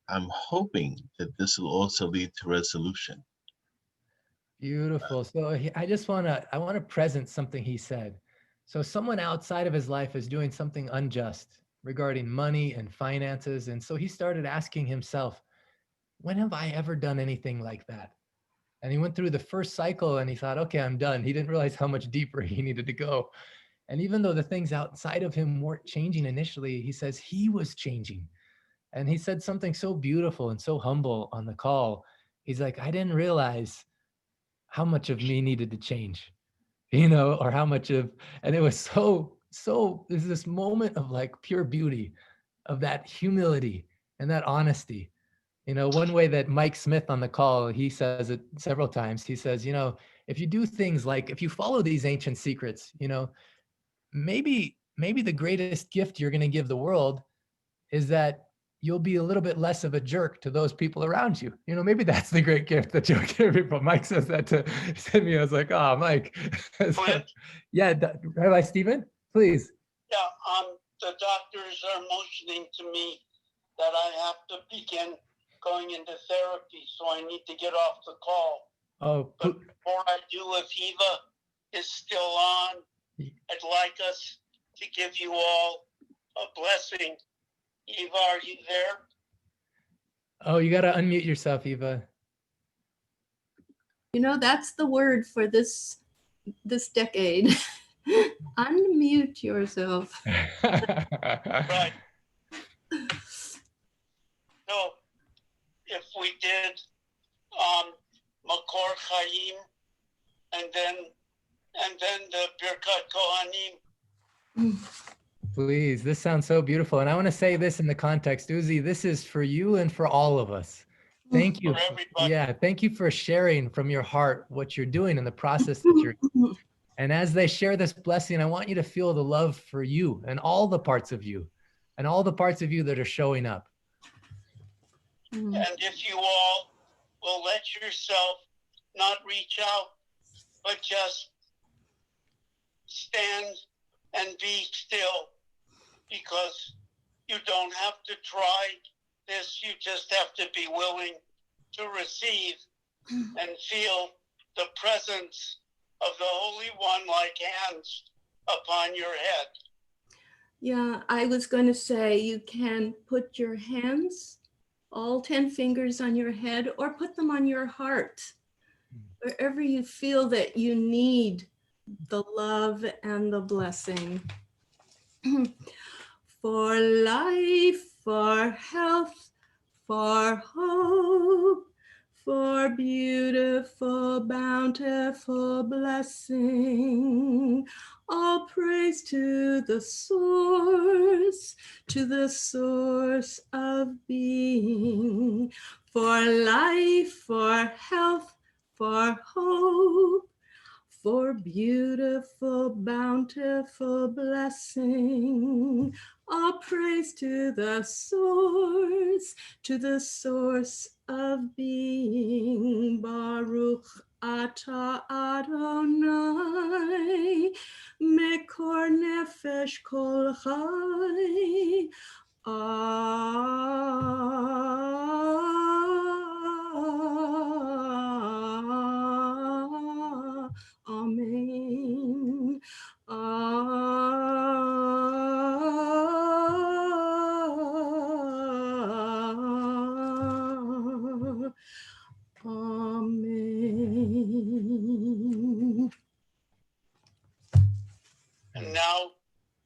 I'm hoping that this will also lead to resolution. Beautiful. So I want to present something he said. So someone outside of his life is doing something unjust regarding money and finances. And so he started asking himself, when have I ever done anything like that? And he went through the first cycle and he thought, okay, I'm done. He didn't realize how much deeper he needed to go. And even though the things outside of him weren't changing initially, he says he was changing. And he said something so beautiful and so humble on the call. He's like, I didn't realize how much of me needed to change, or how much of, and it was so, there's this moment of like pure beauty, of that humility and that honesty. One way that Mike Smith on the call, he says it several times. He says, if you do things like, if you follow these ancient secrets, maybe the greatest gift you're going to give the world is that you'll be a little bit less of a jerk to those people around you. Maybe that's the great gift that you'll give people. Mike says that to me. I was like, oh, Mike. So, yeah, Rabbi Stephen, please. Yeah, the doctors are motioning to me that I have to begin going into therapy, so I need to get off the call. Oh, but before I do, if Eva is still on, I'd like us to give you all a blessing. Eva, are you there? Oh, you got to unmute yourself, Eva. That's the word for this decade. Unmute yourself. Right. So, if we did Makor Chaim and then the Birkat Kohanim. Please, this sounds so beautiful. And I want to say this in the context, Uzi, this is for you and for all of us. Thank you. Thank you for sharing from your heart what you're doing in the process that you're doing. And as they share this blessing, I want you to feel the love for you and all the parts of you and all the parts of you that are showing up. And if you all will let yourself not reach out, but just stand and be still, because you don't have to try this, you just have to be willing to receive and feel the presence of the Holy One like hands upon your head. Yeah, I was going to say you can put your hands, all 10 fingers on your head, or put them on your heart, wherever you feel that you need the love and the blessing. For life, for health, for hope, for beautiful, bountiful blessing. All praise to the source of being. For life, for health, for hope, for beautiful, bountiful blessing. All praise to the source of being. Baruch atah Adonai, mekor nefesh kol chai. Amen. Amen. And now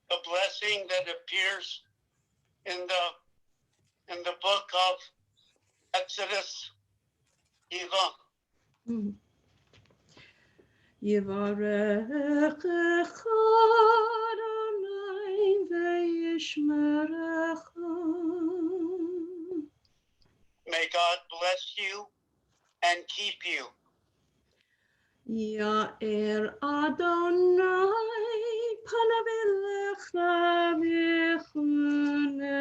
the blessing that appears in the book of Exodus, Eva. Yivarechecha Adonai ve'yishmerecha. May God bless you and keep you. Ya'er Adonai panav elecha v'chuneka.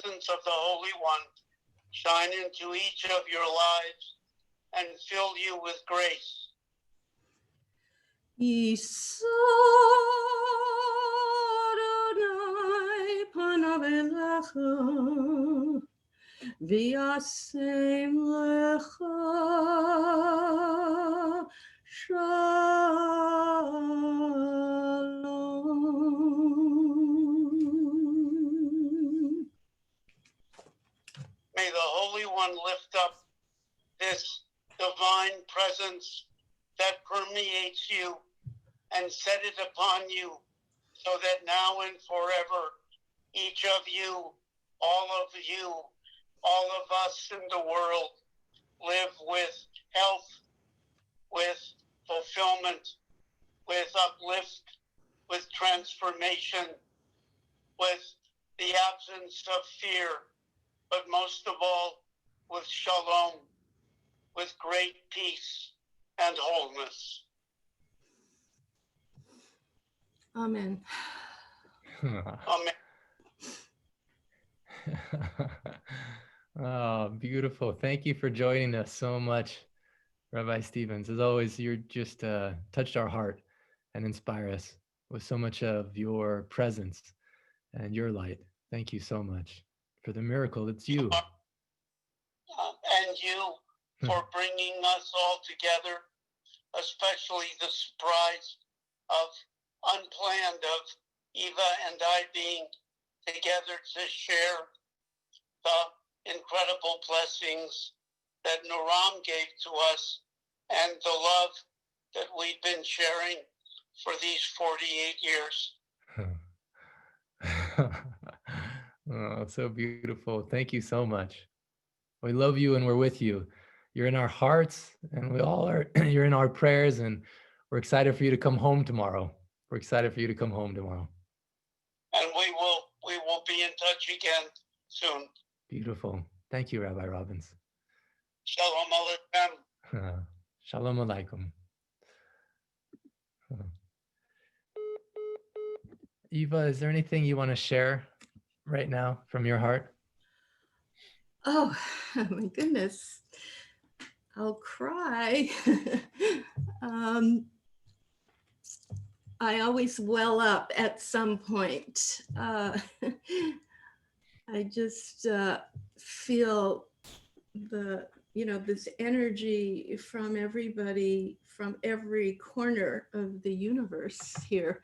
presence of the Holy One shine into each of your lives and fill you with grace. V'yasem lecha shalom. May the Holy One lift up this divine presence that permeates you and set it upon you, so that now and forever, each of you, all of us in the world, live with health, with fulfillment, with uplift, with transformation, with the absence of fear, but most of all, with shalom, with great peace and wholeness. Amen. Amen. Oh, beautiful. Thank you for joining us so much, Rabbi Stevens. As always, you're just touched our heart and inspire us with so much of your presence and your light. Thank you so much for the miracle. It's you. And you for bringing us all together, especially the surprise of unplanned of Eva and I being together to share the incredible blessings that Naram gave to us and the love that we've been sharing for these 48 years. Oh, so beautiful. Thank you so much. We love you and we're with you. You're in our hearts and we all are. You're in our prayers, and we're excited for you to come home tomorrow. We're excited for you to come home tomorrow. And we will be in touch again soon. Beautiful. Thank you, Rabbi Robbins. Shalom Aleichem. Shalom Alaikum. Eva, is there anything you want to share right now from your heart? Oh, my goodness. I'll cry. I always well up at some point. I just feel this energy from everybody, from every corner of the universe here.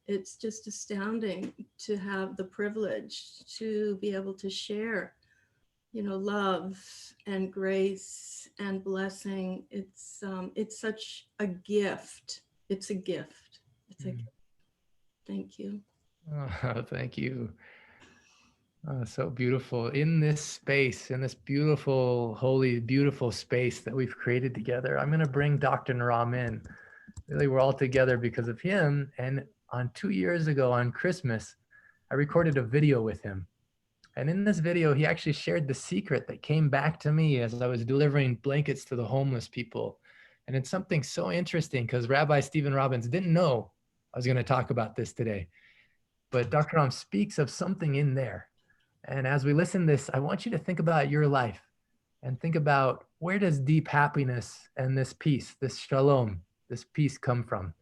It's just astounding to have the privilege to be able to share, love and grace and blessing. It's such a gift. It's a gift. It's a gift. Thank you. Oh, thank you. So beautiful. In this space, in this beautiful, holy, beautiful space that we've created together, I'm going to bring Dr. Naram in. Really, we're all together because of him. And on 2 years ago on Christmas, I recorded a video with him. And in this video, he actually shared the secret that came back to me as I was delivering blankets to the homeless people. And it's something so interesting because Rabbi Stephen Robbins didn't know I was going to talk about this today. But Dr. Naram speaks of something in there. And as we listen to this, I want you to think about your life and think about, where does deep happiness and this peace, this shalom, this peace come from?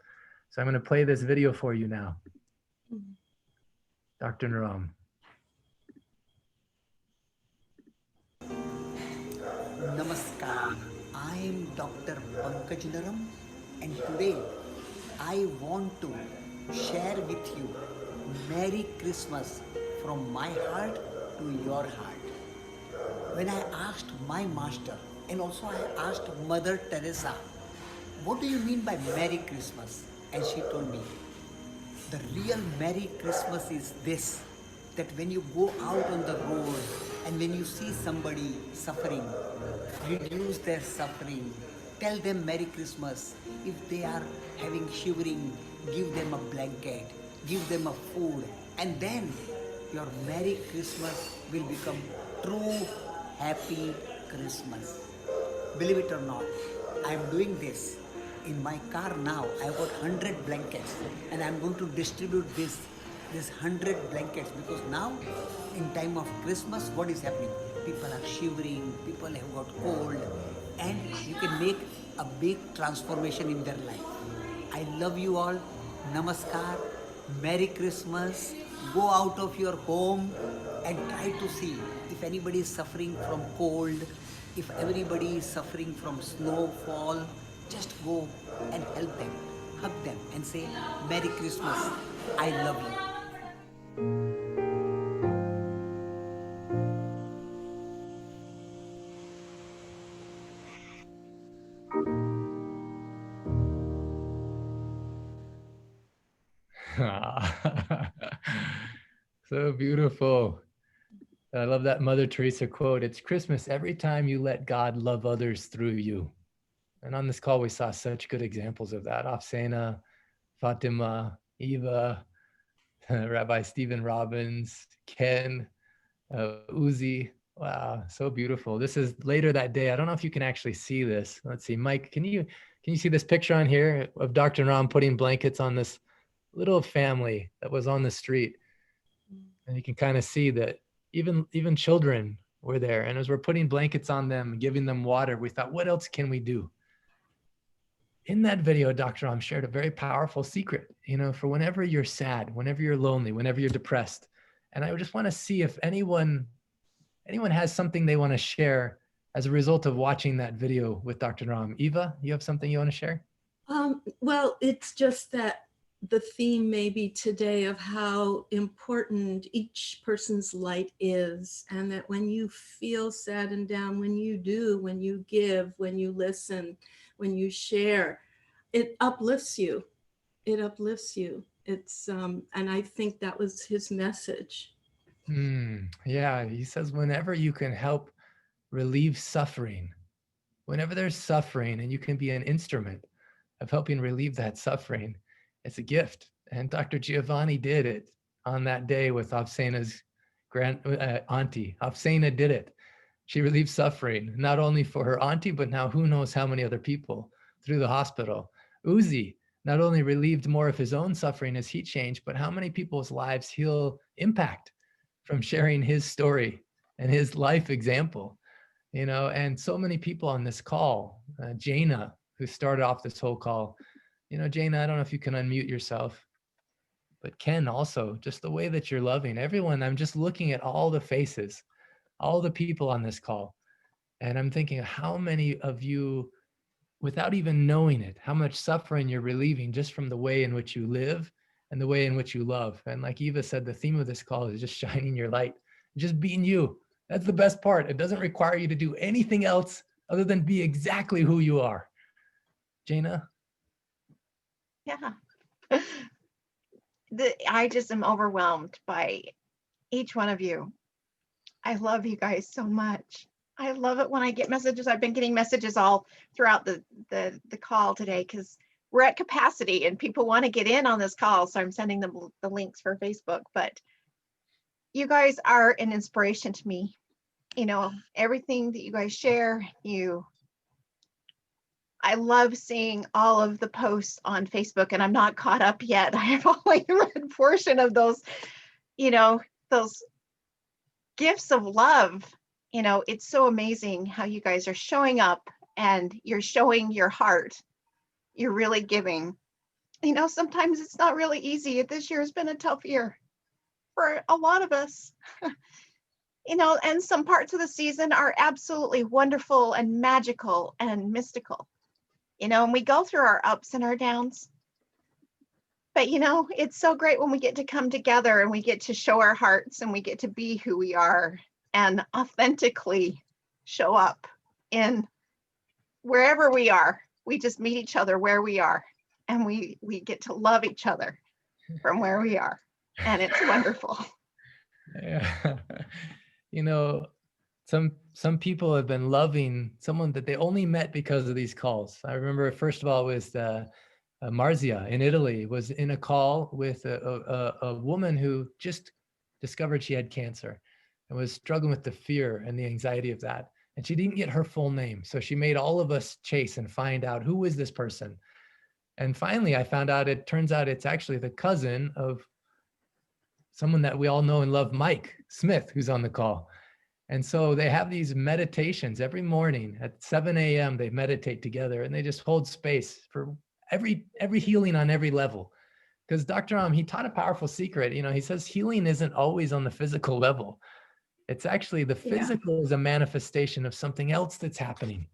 So I'm going to play this video for you now. Dr. Naram. Namaskar. I'm Dr. Naram, and today I want to share with you Merry Christmas from my heart to your heart. When I asked my master, and also I asked Mother Teresa, what do you mean by Merry Christmas? And she told me, the real Merry Christmas is this, that when you go out on the road and when you see somebody suffering, reduce their suffering, tell them Merry Christmas. If they are having shivering, give them a blanket, give them a food, and then your Merry Christmas will become true Happy Christmas. Believe it or not, I am doing this. In my car now, I got 100 blankets and I'm going to distribute this this 100 blankets, because now in time of Christmas, what is happening? People are shivering, people have got cold, and you can make a big transformation in their life. I love you all. Namaskar. Merry Christmas. Go out of your home and try to see if anybody is suffering from cold, if everybody is suffering from snowfall, just go and help them, hug them and say, Merry Christmas, I love you. So beautiful. I love that Mother Teresa quote. It's Christmas every time you let God love others through you. And on this call, we saw such good examples of that. Afsana, Fatima, Eva, Rabbi Stephen Robbins, Ken, Uzi. Wow, so beautiful. This is later that day. I don't know if you can actually see this. Let's see, Mike, can you see this picture on here of Dr. Naram putting blankets on this little family that was on the street? And you can kind of see that even children were there. And as we're putting blankets on them, giving them water, we thought, what else can we do? In that video, Dr. Naram shared a very powerful secret, for whenever you're sad, whenever you're lonely, whenever you're depressed. And I just want to see if anyone has something they want to share as a result of watching that video with Dr. Naram. Eva, you have something you want to share? Well, it's just that the theme maybe today of how important each person's light is, and that when you feel sad and down, when you give, when you listen, when you share, it uplifts you. It uplifts you. It's and I think that was his message. Yeah, he says whenever you can help relieve suffering, whenever there's suffering and you can be an instrument of helping relieve that suffering, it's a gift. And Dr. Giovanni did it on that day with Afsana's auntie. Afsana did it. She relieved suffering, not only for her auntie, but now who knows how many other people through the hospital. Uzi not only relieved more of his own suffering as he changed, but how many people's lives he'll impact from sharing his story and his life example, and so many people on this call. Jaina, who started off this whole call, Jaina, I don't know if you can unmute yourself, but Ken also, just the way that you're loving everyone. I'm just looking at all the faces, all the people on this call, and I'm thinking how many of you, without even knowing it, how much suffering you're relieving just from the way in which you live and the way in which you love. And like Eva said, the theme of this call is just shining your light, just being you. That's the best part. It doesn't require you to do anything else other than be exactly who you are. Jaina? Yeah. I just am overwhelmed by each one of you. I love you guys so much. I love it when I get messages. I've been getting messages all throughout the call today because we're at capacity and people want to get in on this call. So I'm sending them the links for Facebook. But you guys are an inspiration to me. Everything that you guys share, I love seeing all of the posts on Facebook, and I'm not caught up yet. I have only read a portion of those, those gifts of love. It's so amazing how you guys are showing up and you're showing your heart. You're really giving. Sometimes it's not really easy. This year has been a tough year for a lot of us. And some parts of the season are absolutely wonderful and magical and mystical. And we go through our ups and our downs. But, it's so great when we get to come together and we get to show our hearts and we get to be who we are and authentically show up in wherever we are. We just meet each other where we are and we get to love each other from where we are. And it's wonderful. Yeah. Some people have been loving someone that they only met because of these calls. I remember, first of all, was Marzia in Italy was in a call with a woman who just discovered she had cancer and was struggling with the fear and the anxiety of that. And she didn't get her full name. So she made all of us chase and find out, who is this person? And finally, I found out, it turns out it's actually the cousin of someone that we all know and love, Mike Smith, who's on the call. And so they have these meditations every morning at 7 a.m. They meditate together and they just hold space for every healing on every level. Because Dr. Naram, he taught a powerful secret. You know, he says healing isn't always on the physical level. It's actually the physical is a manifestation of something else that's happening,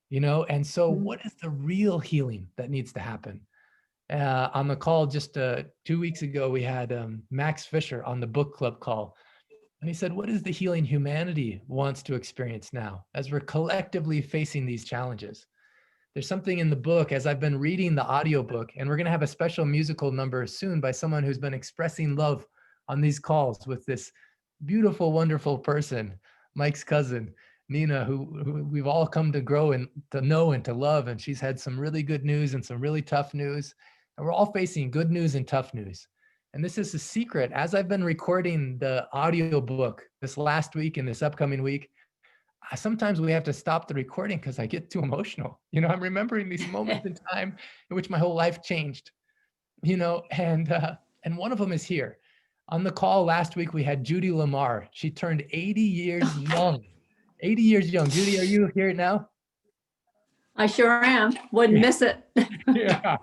you know? And so what is the real healing that needs to happen? On the call just 2 weeks ago, we had Max Fisher on the book club call. And he said, what is the healing humanity wants to experience now as we're collectively facing these challenges? There's something in the book, as I've been reading the audiobook, and we're going to have a special musical number soon by someone who's been expressing love on these calls with this beautiful, wonderful person, Mike's cousin, Nina, who we've all come to grow and to know and to love. And she's had some really good news and some really tough news. And we're all facing good news and tough news. And this is a secret. As I've been recording the audiobook this last week and this upcoming week, sometimes we have to stop the recording because I get too emotional. You know, I'm remembering these moments in time in which my whole life changed, you know, and one of them is here. On the call last week, we had Judy Lamar. She turned 80 years young. 80 years young. Judy, are you here now? I sure am. Wouldn't miss it. Yeah.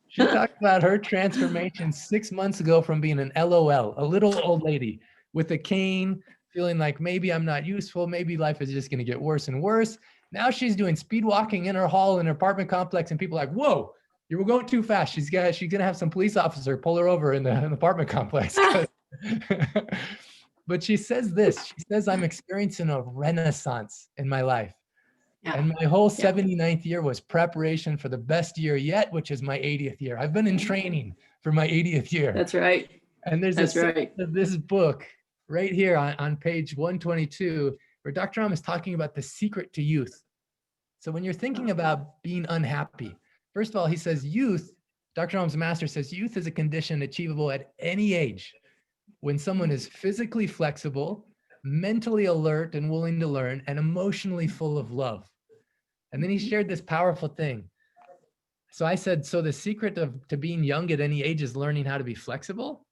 She talked about her transformation 6 months ago from being an LOL, a little old lady with a cane, feeling like maybe I'm not useful, maybe life is just going to get worse and worse. Now she's doing speed walking in her hall in her apartment complex, and people are like, whoa, you were going too fast. She's going to have some police officer pull her over in the apartment complex. But she says this, she says, I'm experiencing a renaissance in my life. Yeah. And my whole 79th year was preparation for the best year yet, which is my 80th year. I've been in training for my 80th year. That's right. And there's this book right here on page 122, where Dr. Naram is talking about the secret to youth. So when you're thinking about being unhappy, first of all, he says youth, Dr. Naram's master says youth is a condition achievable at any age when someone is physically flexible, mentally alert and willing to learn, and emotionally full of love. And then he shared this powerful thing. So I said, so the secret to being young at any age is learning how to be flexible?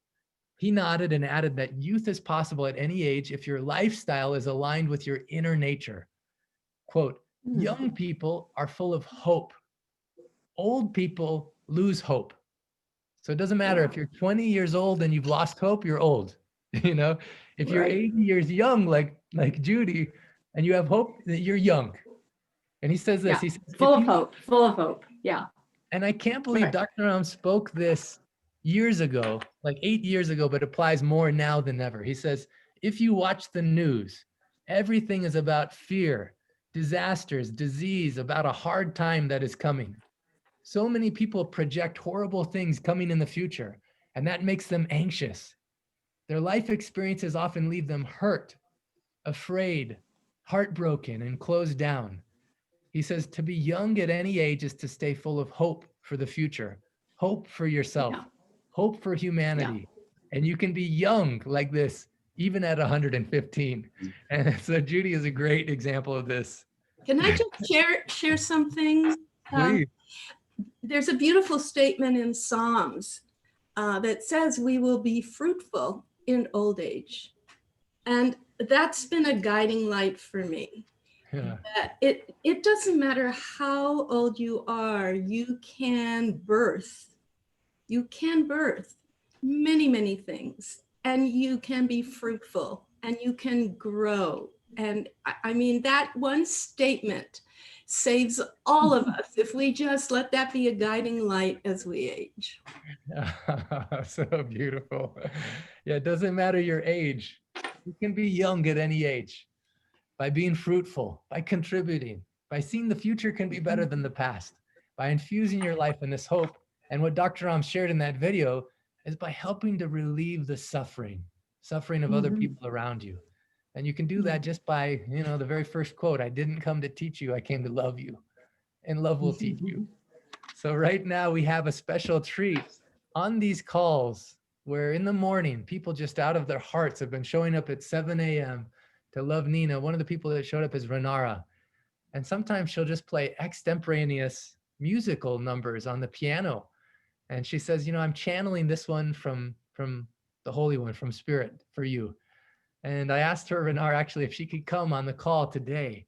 He nodded and added that youth is possible at any age if your lifestyle is aligned with your inner nature. Quote, young people are full of hope. Old people lose hope. So it doesn't matter if you're 20 years old and you've lost hope, you're old. You know, if you're 80 years young, like Judy, and you have hope, that you're young. And he says this, he says, full of hope. Yeah. And I can't believe Dr. Naram spoke this years ago, like 8 years ago, but applies more now than ever. He says, if you watch the news, everything is about fear, disasters, disease, about a hard time that is coming. So many people project horrible things coming in the future, and that makes them anxious. Their life experiences often leave them hurt, afraid, heartbroken, and closed down. He says to be young at any age is to stay full of hope for the future, hope for yourself, hope for humanity. And you can be young like this, even at 115. And so Judy is a great example of this. Can I just share something? Please. There's a beautiful statement in Psalms that says we will be fruitful in old age. And that's been a guiding light for me. Yeah. It doesn't matter how old you are, you can birth many, many things, and you can be fruitful and you can grow. And I mean, that one statement saves all of us if we just let that be a guiding light as we age. So beautiful. Yeah, it doesn't matter your age. You can be young at any age by being fruitful, by contributing, by seeing the future can be better than the past, by infusing your life in this hope. And what Dr. Naram shared in that video is by helping to relieve the suffering of other people around you. And you can do that just by, you know, the very first quote, I didn't come to teach you, I came to love you, and love will teach you. So right now we have a special treat on these calls where in the morning, people just out of their hearts have been showing up at 7 a.m. to love Nina. One of the people that showed up is Renara. And sometimes she'll just play extemporaneous musical numbers on the piano. And she says, you know, I'm channeling this one from the the Holy One from Spirit for you. And I asked her, Renar, actually, if she could come on the call today.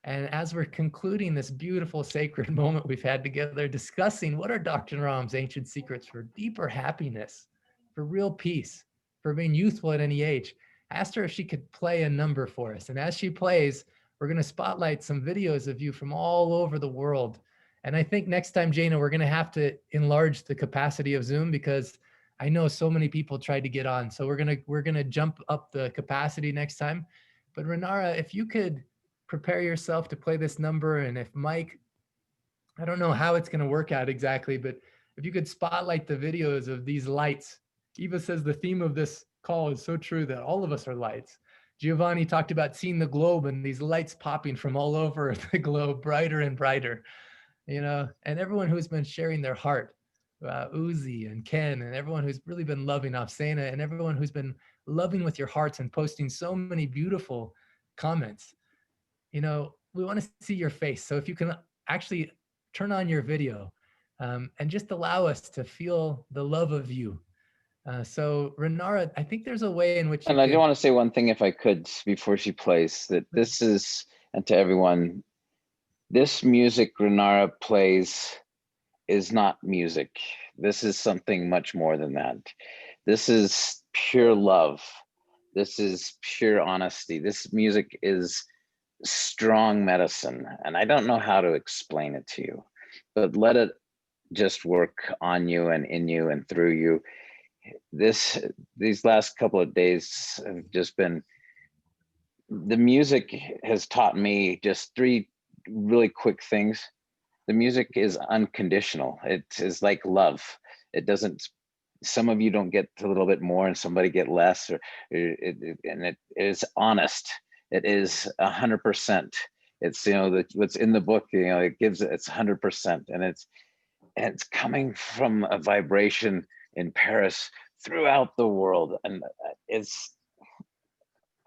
And as we're concluding this beautiful sacred moment we've had together, discussing what are Dr. Naram's ancient secrets for deeper happiness, for real peace, for being youthful at any age, I asked her if she could play a number for us. And as she plays, we're going to spotlight some videos of you from all over the world. And I think next time, Jana, we're going to have to enlarge the capacity of Zoom, because I know so many people tried to get on. So we're going to jump up the capacity next time. But Renara, if you could prepare yourself to play this number, and if Mike, I don't know how it's going to work out exactly, but if you could spotlight the videos of these lights. Eva says the theme of this call is so true, that all of us are lights. Giovanni talked about seeing the globe and these lights popping from all over the globe, brighter and brighter, you know, and everyone who's been sharing their heart, Uzi and Ken, and everyone who's really been loving Afsena, and everyone who's been loving with your hearts and posting so many beautiful comments. You know, we want to see your face. So if you can actually turn on your video and just allow us to feel the love of you. So Renara, I think there's a way in which and I do want to say one thing, if I could, before she plays, that this is, and to everyone, this music Renara plays is not music. This is something much more than that. This is pure love. This is pure honesty. This music is strong medicine, and I don't know how to explain it to you, but let it just work on you and in you and through you. These last couple of days have just been, the music has taught me just 3 really quick things. The music is unconditional. It is like love. It doesn't, some of you don't get a little bit more and somebody get less, and it is honest. It is 100%. It's, you know, what's in the book, you know, it gives, it's 100%, and it's coming from a vibration in Paris throughout the world, and it's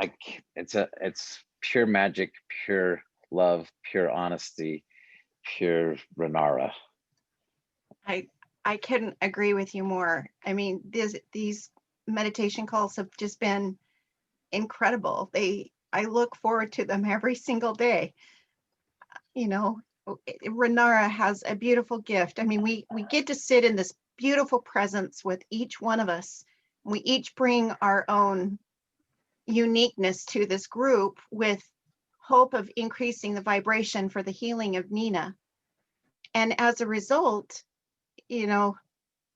like, it's pure magic, pure love, pure honesty, pure Renara. I couldn't agree with you more. I mean, these meditation calls have just been incredible. I look forward to them every single day. You know, Renara has a beautiful gift. I mean, we get to sit in this beautiful presence with each one of us. We each bring our own uniqueness to this group, with hope of increasing the vibration for the healing of Nina. And as a result, you know,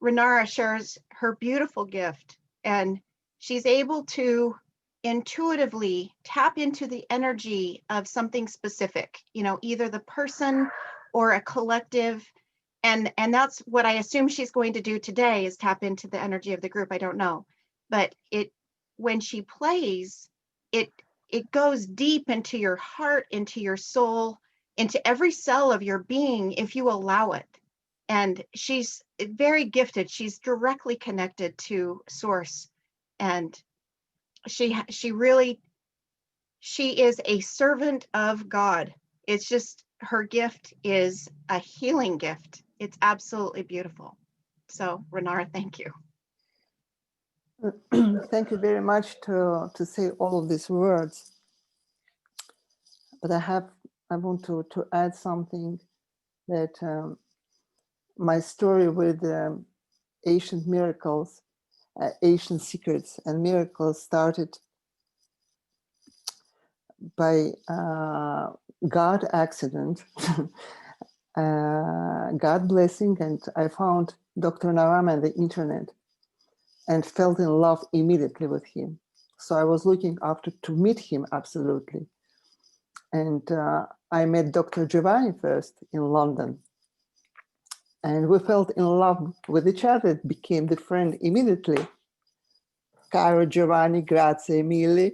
Renara shares her beautiful gift, and she's able to intuitively tap into the energy of something specific, you know, either the person or a collective. And that's what I assume she's going to do today, is tap into the energy of the group. I don't know, but when she plays, it goes deep into your heart, into your soul, into every cell of your being, if you allow it. And she's very gifted. She's directly connected to Source, and she is a servant of God. It's just, her gift is a healing gift. It's absolutely beautiful. So Renara, thank you. Thank you very much to say all of these words. But I want to add something, that my story with ancient miracles, ancient secrets and miracles started by God accident, God blessing, and I found Dr. Naram on the internet and fell in love immediately with him. So I was looking after to meet him, absolutely. And I met Dr. Giovanni first in London. And we felt in love with each other, it became the friend immediately. Caro Giovanni, grazie mille.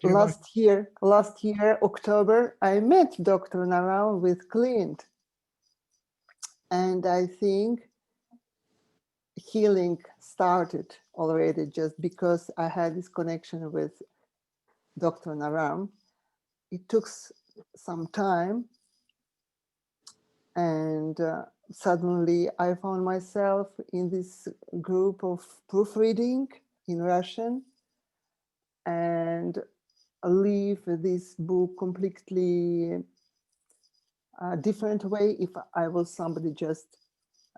Last year, October, I met Dr. Naram with Clint. And I think healing started already just because I had this connection with Dr. Naram. it took some time, and suddenly I found myself in this group of proofreading in Russian, and leave this book completely different way if I was somebody just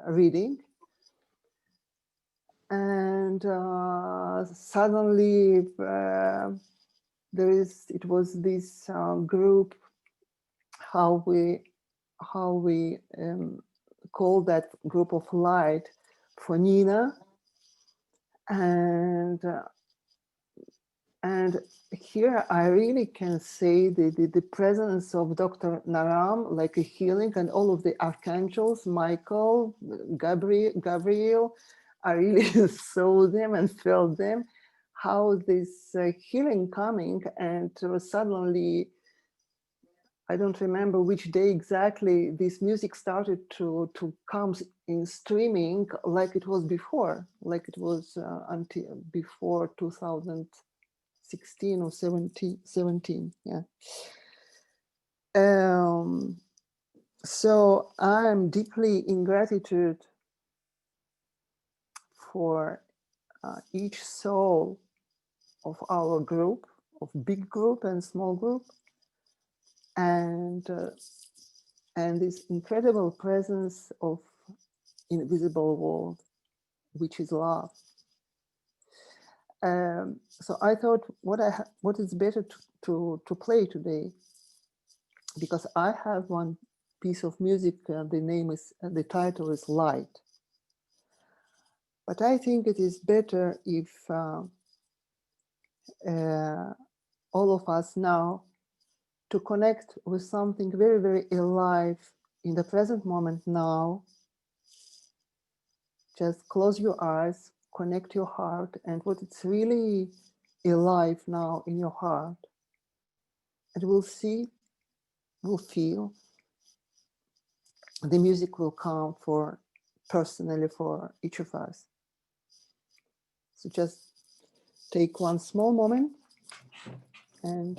reading. And suddenly it was this group, how we call that group of light, for Nina, and here I really can say the presence of Dr. Naram, like a healing, and all of the archangels, Michael, Gabriel, I really saw them and felt them, how this healing coming, and suddenly, I don't remember which day exactly, this music started to come in streaming like it was before, like it was until before 2016 or 17, yeah. So I'm deeply in gratitude for each soul of our group, of big group and small group, and this incredible presence of invisible world, which is love. So I thought, what is better to play today, because I have one piece of music. The title is Light. But I think it is better if all of us now to connect with something very, very alive in the present moment now. Just close your eyes, connect your heart, and what it's really alive now in your heart. And we'll see, we'll feel. The music will come personally for each of us. So just take one small moment and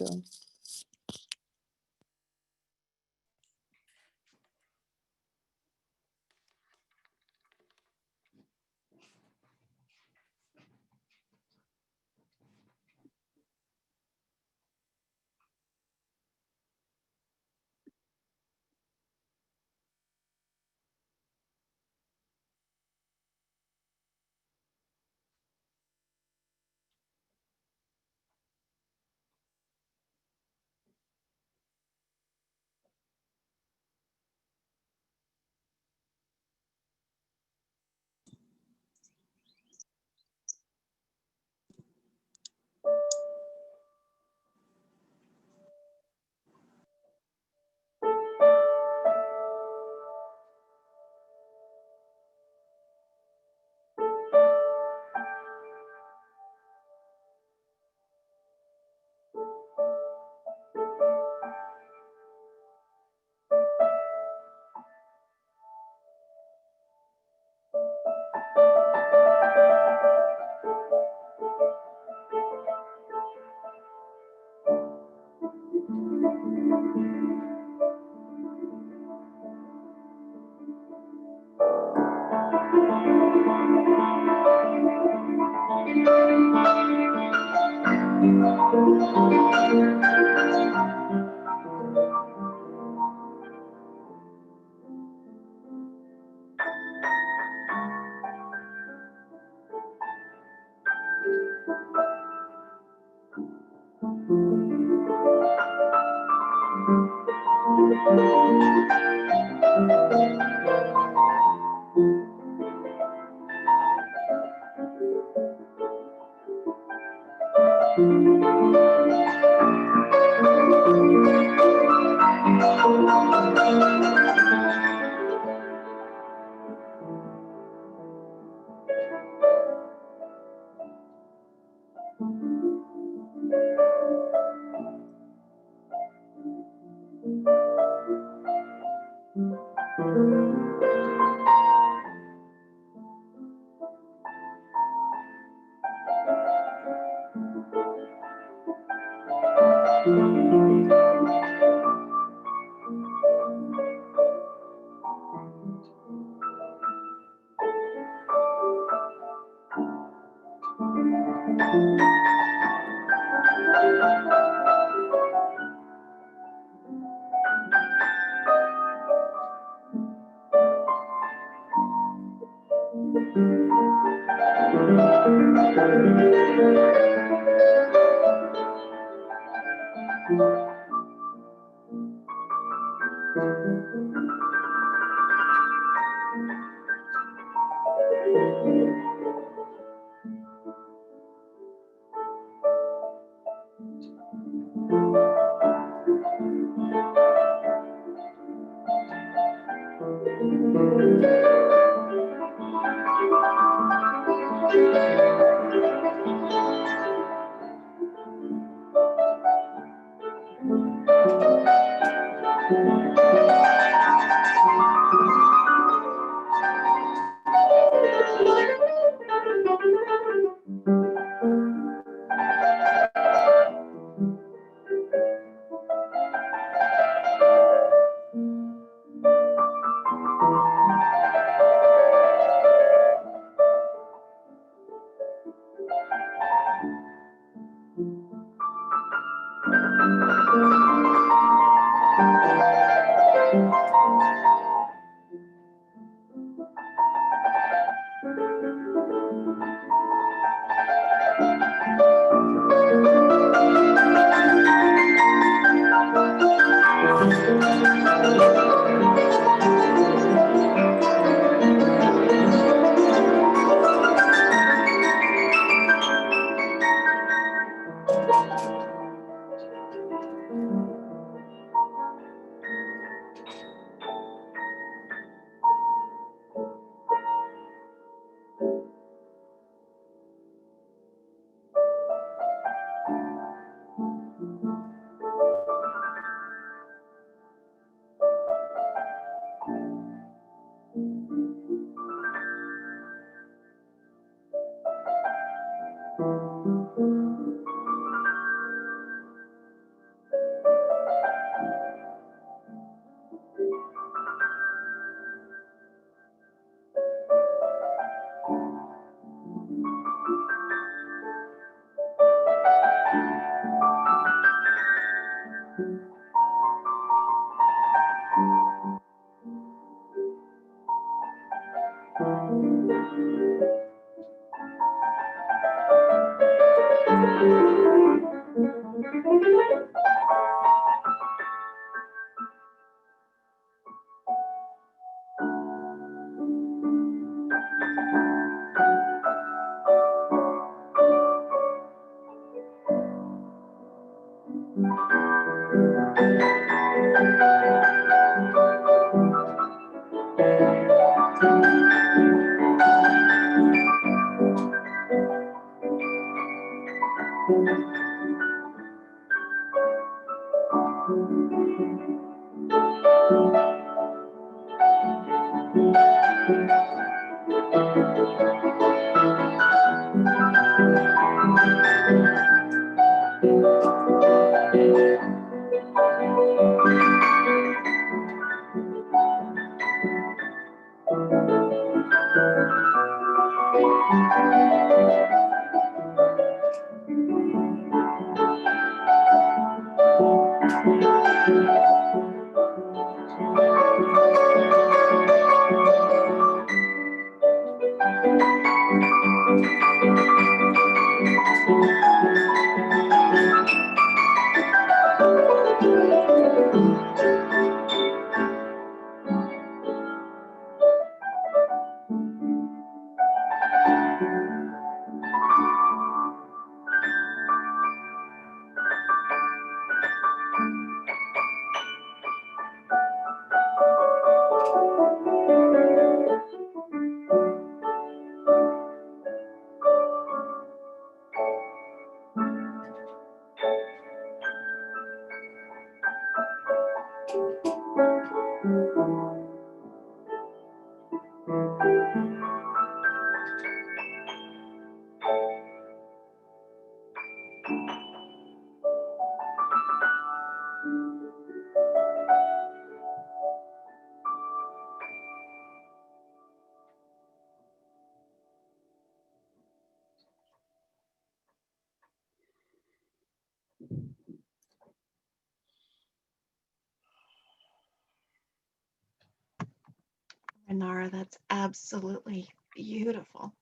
Nara, that's absolutely beautiful.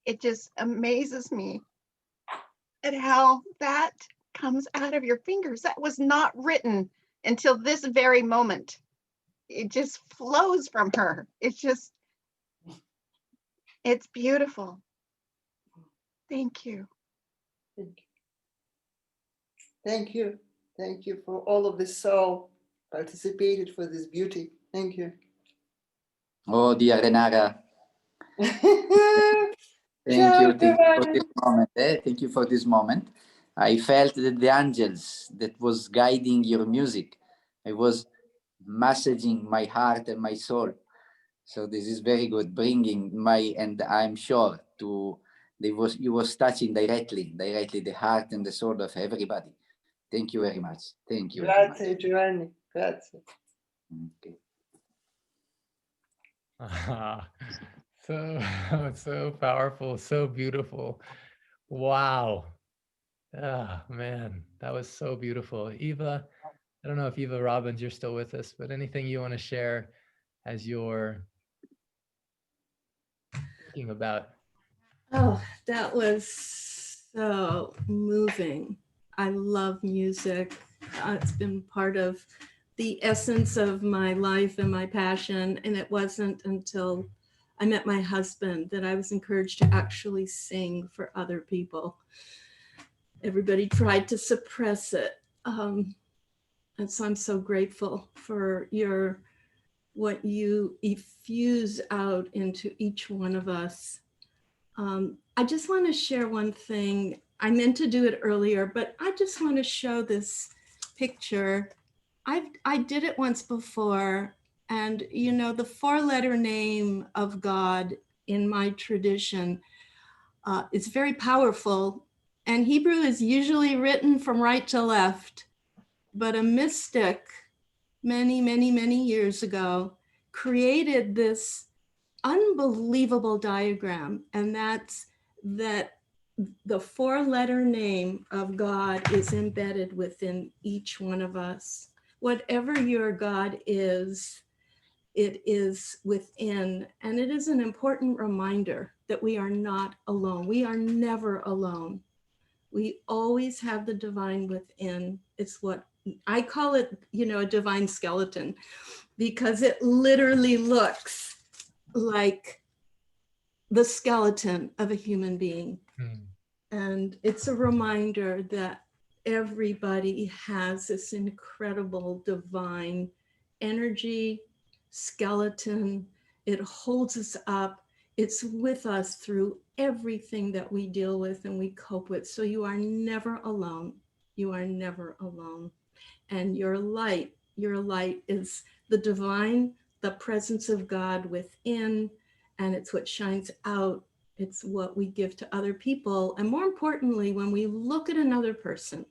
It just amazes me at how that comes out of your fingers. That was not written until this very moment. It just flows from her. It's beautiful. Thank you. Thank you. Thank you for all of the soul participated for this beauty. Thank you. Oh, dear Renara. Thank you for this moment. Thank you for this moment. I felt that the angels that was guiding your music. I was massaging my heart and my soul. So this is very good, bringing my, and I'm sure to, you was touching directly the heart and the soul of everybody. Thank you very much. Thank you. Grazie, Giovanni. Grazie. Okay. So powerful, so beautiful. Wow. Ah, man, that was so beautiful. Eva, I don't know if Eva Robbins, you're still with us, but anything you want to share as you're thinking about? Oh, that was so moving. I love music. It's been part of the essence of my life and my passion. And it wasn't until I met my husband that I was encouraged to actually sing for other people. Everybody tried to suppress it. And so I'm so grateful for what you effuse out into each one of us. I just want to share one thing. I meant to do it earlier, but I just want to show this picture. I did it once before, and you know, the 4-letter name of God in my tradition is very powerful, and Hebrew is usually written from right to left, but a mystic many years ago created this unbelievable diagram, and that's that the 4-letter name of God is embedded within each one of us. Whatever your God is, it is within, and it is an important reminder that we are not alone. We are never alone. We always have the divine within. It's what I call it, you know, a divine skeleton, because it literally looks like the skeleton of a human being. And it's a reminder that everybody has this incredible divine energy, skeleton. It holds us up. It's with us through everything that we deal with and we cope with. So you are never alone. You are never alone. And your light is the divine, the presence of God within, and it's what shines out. It's what we give to other people. And more importantly, when we look at another person,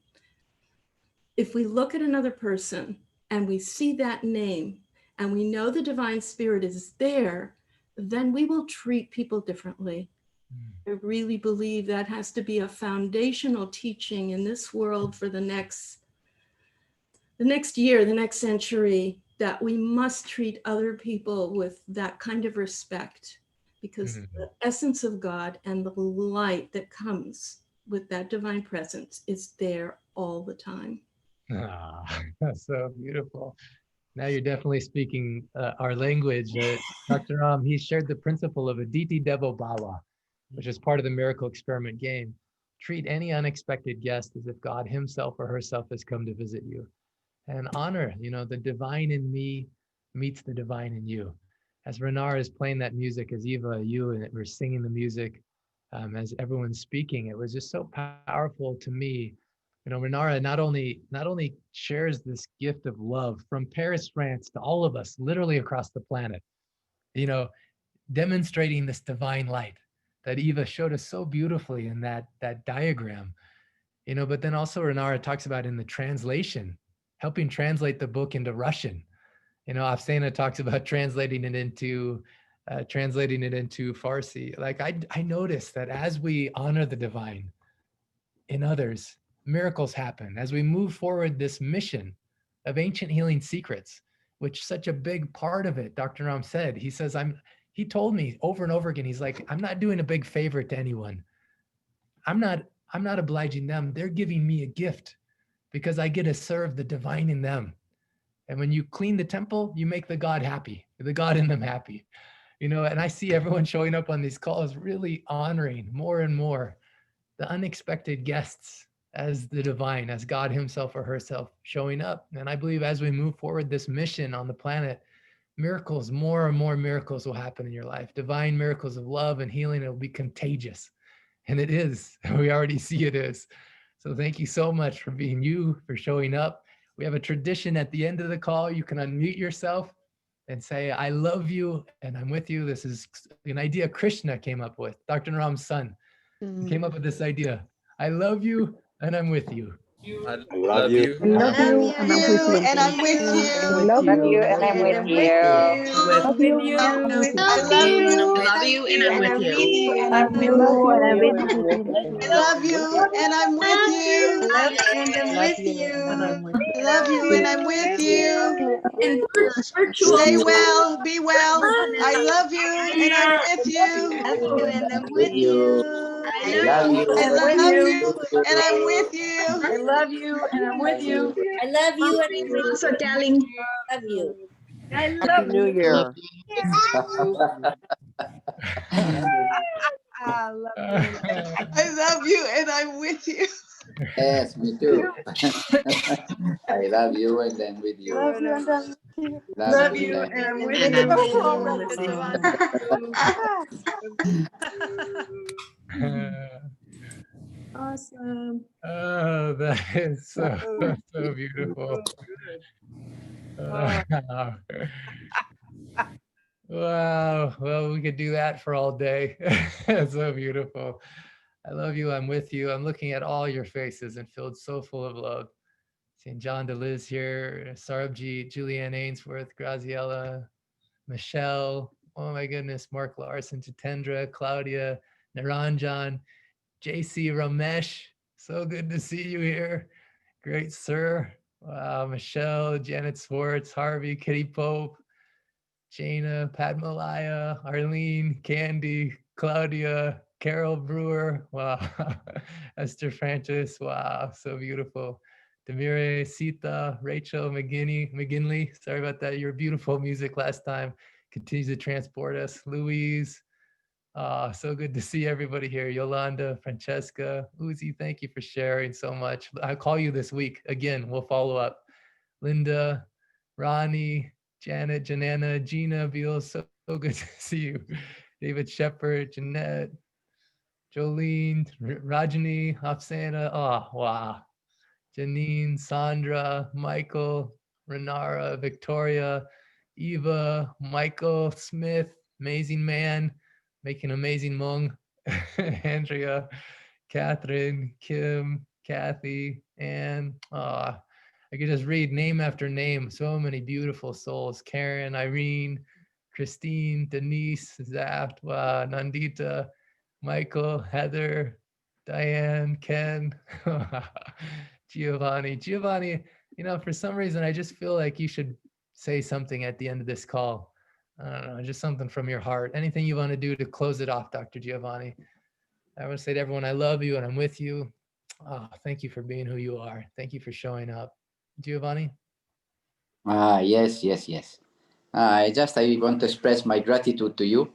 if we look at another person and we see that name and we know the divine spirit is there, then we will treat people differently. I really believe that has to be a foundational teaching in this world for the next year, the next century, that we must treat other people with that kind of respect, because the essence of God and the light that comes with that divine presence is there all the time. That's so beautiful. Now you're definitely speaking our language. Dr. Naram, he shared the principle of Aditi Devo Bhava, which is part of the miracle experiment game. Treat any unexpected guest as if God himself or herself has come to visit you. And honor, you know, the divine in me meets the divine in you. As Renara is playing that music, as Eva, you, and we're singing the music, as everyone's speaking, it was just so powerful to me. You know, Renara not only shares this gift of love from Paris, France, to all of us, literally across the planet, you know, demonstrating this divine light that Eva showed us so beautifully in that diagram, you know, but then also Renara talks about in the translation, helping translate the book into Russian. You know, Afsana talks about translating it into Farsi. Like I noticed that as we honor the divine in others, miracles happen. As we move forward this mission of ancient healing secrets, which such a big part of it, Dr. Naram said, he he told me over and over again, he's like, I'm not doing a big favor to anyone. I'm not obliging them. They're giving me a gift because I get to serve the divine in them. And when you clean the temple, you make the God happy, the God in them happy. You know, and I see everyone showing up on these calls really honoring more and more the unexpected guests as the divine, as God himself or herself showing up. And I believe as we move forward this mission on the planet, miracles, more and more miracles will happen in your life. Divine miracles of love and healing. It'll be contagious. And it is. We already see it is. So thank you so much for being you, for showing up. We have a tradition at the end of the call. You can unmute yourself and say, I love you and I'm with you. This is an idea Krushna came up with, Dr. Naram's son. He came up with this idea. I love you and I'm with you. I love you. I love you and I'm with you. And I'm with you. I love you and I'm with you. With you. I love you Love you and I'm with you. and Love I'm with you and I'm you. with you. I love you and I'm with you. Love you and I'm with you. I love you and I'm with you. In virtual. Stay well, be well. I love you and I'm with you. Love you and I'm with you. you. I love you. I and love I'm you with and I'm you. with you. I love you and I'm with you. I love you and I'm with Also telling love you. I Happy love New you. Year. I love you. I love you and I'm with you. Yes, me too. I love you and then with you. Love you and I'm with you. Love you and I'm with And you. I'm with you. Awesome. Oh, that is so beautiful. Wow. Well, we could do that for all day. It's so beautiful. I love you. I'm with you. I'm looking at all your faces and filled so full of love. Seeing John DeLiz here, Sarabji, Julianne Ainsworth, Graziella, Michelle. Oh my goodness. Mark Larson, Jitendra, Claudia, Naranjan, JC Ramesh. So good to see you here. Great, sir. Wow, Michelle, Janet Swartz, Harvey, Kitty Pope, Jana, Padmalaya, Arlene, Candy, Claudia, Carol Brewer. Wow. Esther Francis. Wow, so beautiful. Demire, Sita, Rachel McGinley. Sorry about that. Your beautiful music last time continues to transport us. Louise. So good to see everybody here. Yolanda, Francesca, Uzi, thank you for sharing so much. I'll call you this week. Again, we'll follow up. Linda, Ronnie, Janet, Janana, Gina, Beal, so good to see you. David Shepard, Jeanette, Jolene, Rajani, Hafsana, oh, wow. Janine, Sandra, Michael, Renara, Victoria, Eva, Michael, Smith, amazing man, making amazing Hmong, Andrea, Catherine, Kim, Kathy, Anne. I could just read name after name. So many beautiful souls. Karen, Irene, Christine, Denise, Zaft, Nandita, Michael, Heather, Diane, Ken, Giovanni. Giovanni, you know, for some reason, I just feel like you should say something at the end of this call. I don't know, just something from your heart. Anything you want to do to close it off, Dr. Giovanni. I want to say to everyone, I love you and I'm with you. Oh, thank you for being who you are. Thank you for showing up. Giovanni? Yes. I want to express my gratitude to you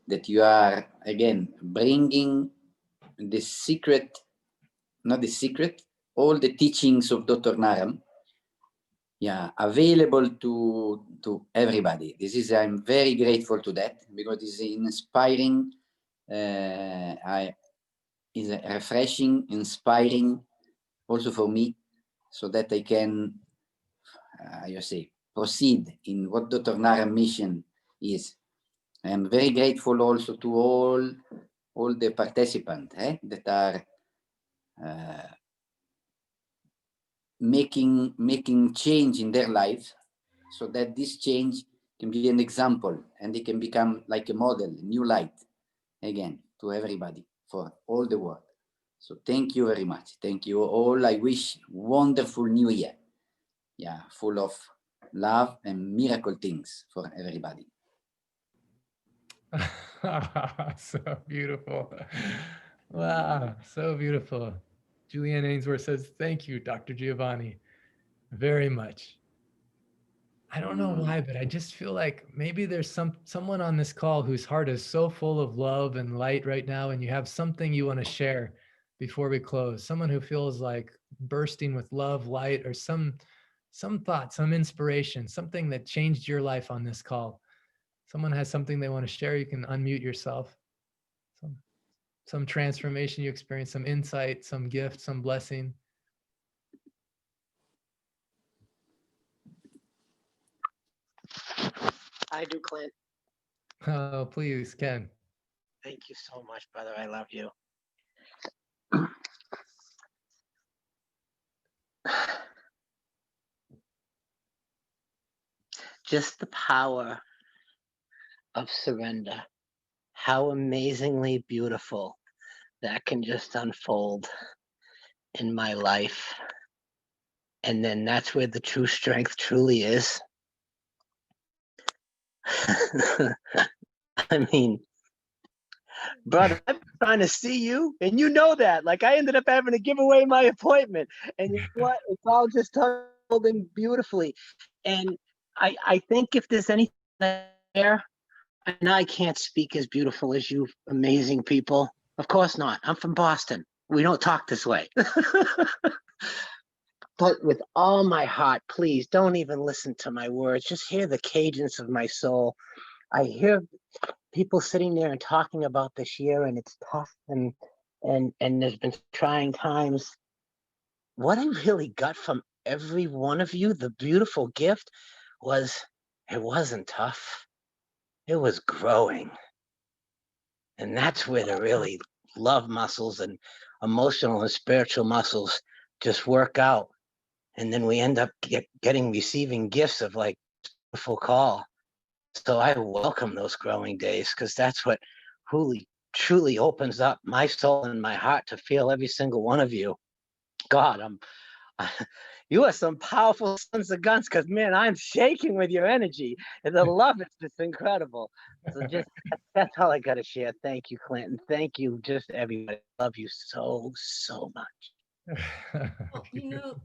that you are, again, bringing the secret, not the secret, all the teachings of Dr. Naram, available to everybody. I'm very grateful to that because it's inspiring, is refreshing, inspiring also for me, so that I can, proceed in what Dr. Naram mission is. I am very grateful also to all the participants that are making change in their lives, so that this change can be an example and it can become like a model, a new light, again, to everybody, for all the world. So thank you very much. Thank you all. I wish wonderful new year. Full of love and miracle things for everybody. So beautiful. Wow, so beautiful. Julianne Ainsworth says, thank you, Dr. Giovanni, very much. I don't know why, but I just feel like maybe there's someone on this call whose heart is so full of love and light right now, and you have something you want to share before we close. Someone who feels like bursting with love, light, or some thought, some inspiration, something that changed your life on this call. Someone has something they want to share, you can unmute yourself. Some transformation you experienced, some insight, some gift, some blessing. I do, Clint. Oh, please, Ken. Thank you so much, brother. I love you. Just the power of surrender. How amazingly beautiful that can just unfold in my life. And then that's where the true strength truly is. I mean, brother, I'm trying to see you, and you know that. Like, I ended up having to give away my appointment, and you know what? It's all just unfolding beautifully. And I think if there's anything there, and I can't speak as beautiful as you amazing people. Of course not. I'm from Boston. We don't talk this way. But with all my heart, please don't even listen to my words. Just hear the cadence of my soul. I hear people sitting there and talking about this year, and it's tough, and there's been trying times. What I really got from every one of you, the beautiful gift, was it wasn't tough. It was growing. And that's where the really love muscles and emotional and spiritual muscles just work out. And then we end up receiving gifts of like beautiful call. So I welcome those growing days, because that's what truly opens up my soul and my heart to feel every single one of you. God, you are some powerful sons of guns, because man, I'm shaking with your energy, and the love is just incredible. So just that's all I got to share. Thank you, Clinton. Thank you, just everybody. I love you so much. Well, you know,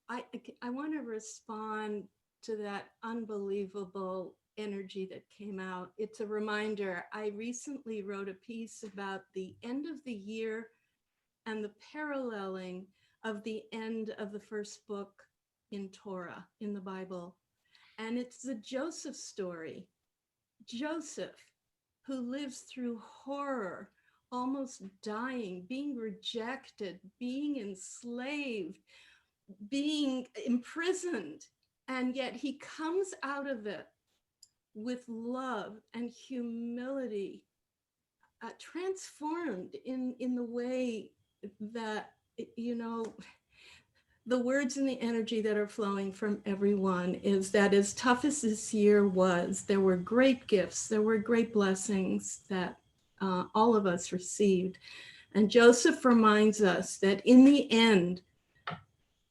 I want to respond to that unbelievable energy that came out. It's a reminder. I recently wrote a piece about the end of the year and the paralleling of the end of the first book in Torah, in the Bible. And it's the Joseph story. Joseph, who lives through horror, almost dying, being rejected, being enslaved, being imprisoned, and yet he comes out of it with love and humility, transformed in the way that, you know, the words and the energy that are flowing from everyone is that as tough as this year was, there were great gifts, there were great blessings that all of us received. And Joseph reminds us that in the end,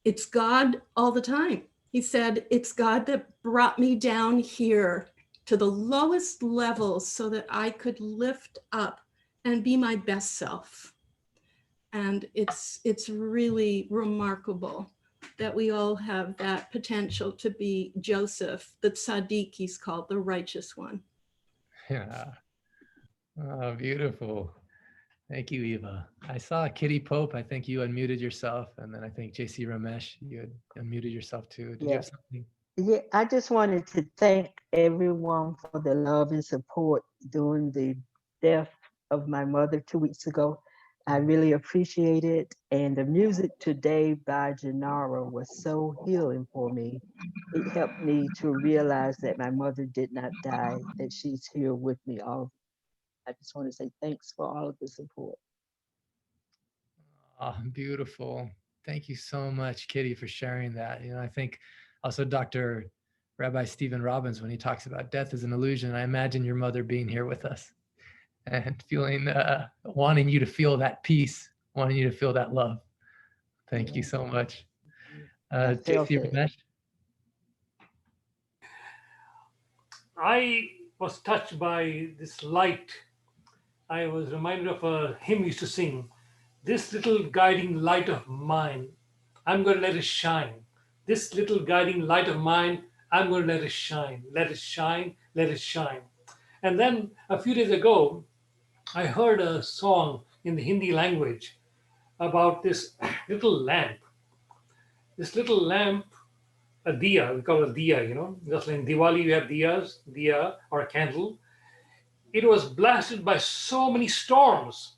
it's God all the time. He said, it's God that brought me down here to the lowest levels so that I could lift up and be my best self. And it's really remarkable that we all have that potential to be Joseph, the tzaddik, he's called, the righteous one. Yeah. Oh, beautiful. Thank you, Eva. I saw Kitty Pope. I think you unmuted yourself. And then I think JC Ramesh, you had unmuted yourself too. Did you have something? Yeah, I just wanted to thank everyone for the love and support during the death of my mother 2 weeks ago. I really appreciate it. And the music today by Janara was so healing for me. It helped me to realize that my mother did not die, that she's here with me all. I just want to say thanks for all of the support. Oh, beautiful. Thank you so much, Kitty, for sharing that. You know, I think also Dr. Rabbi Stephen Robbins, when he talks about death as an illusion, I imagine your mother being here with us and feeling, wanting you to feel that peace, wanting you to feel that love. Thank you so much. JC Ramesh? I was touched by this light. I was reminded of a hymn we used to sing. This little guiding light of mine, I'm going to let it shine. This little guiding light of mine, I'm going to let it shine. Let it shine, let it shine. And then a few days ago, I heard a song in the Hindi language about this little lamp. This little lamp, a diya, we call it a diya, you know, just like in Diwali we have diyas, diya or a candle. It was blasted by so many storms,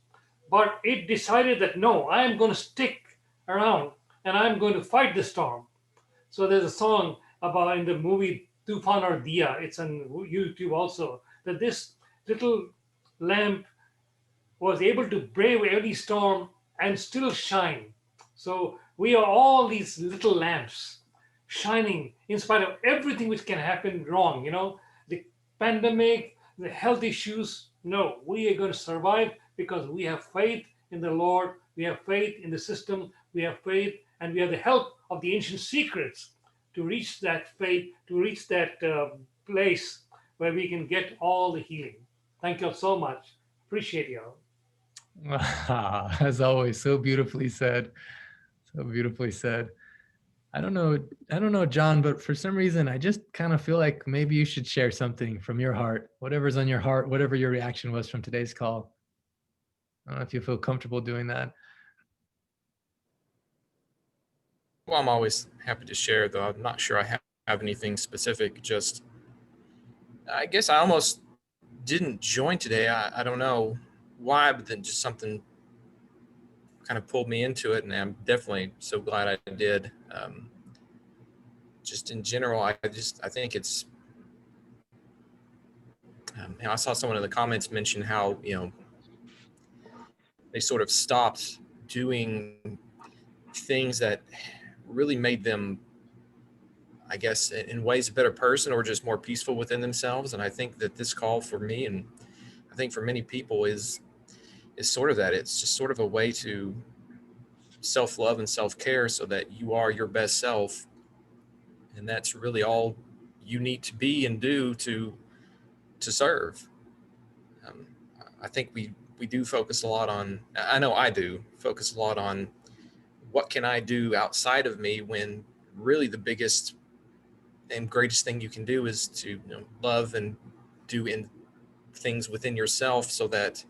but it decided that no, I am going to stick around and I'm going to fight the storm. So there's a song about in the movie Tufan or Diya, it's on YouTube also, that this little lamp was able to brave every storm and still shine. So we are all these little lamps shining in spite of everything which can happen wrong, you know, the pandemic, the health issues. No, we are going to survive because we have faith in the Lord, we have faith in the system, we have faith, and we have the help of the ancient secrets to reach that faith, to reach that place where we can get all the healing. Thank you all so much. Appreciate you all. As always, so beautifully said. So beautifully said. I don't know, John, but for some reason, I just kind of feel like maybe you should share something from your heart, whatever's on your heart, whatever your reaction was from today's call. I don't know if you feel comfortable doing that. Well, I'm always happy to share, though I'm not sure I have anything specific. Just, I guess I almost didn't join today. I don't know why, but then just something kind of pulled me into it, and I'm definitely so glad I did. Just in general, I think it's, I saw someone in the comments mention how, you know, they sort of stopped doing things that really made them, I guess, in ways a better person or just more peaceful within themselves. And I think that this call for me, and I think for many people, is sort of that. It's just sort of a way to self-love and self-care so that you are your best self. And that's really all you need to be and do to serve. I think we do focus a lot on, I know I do focus a lot on what can I do outside of me, when really the biggest and greatest thing you can do is to, you know, love and do in things within yourself so that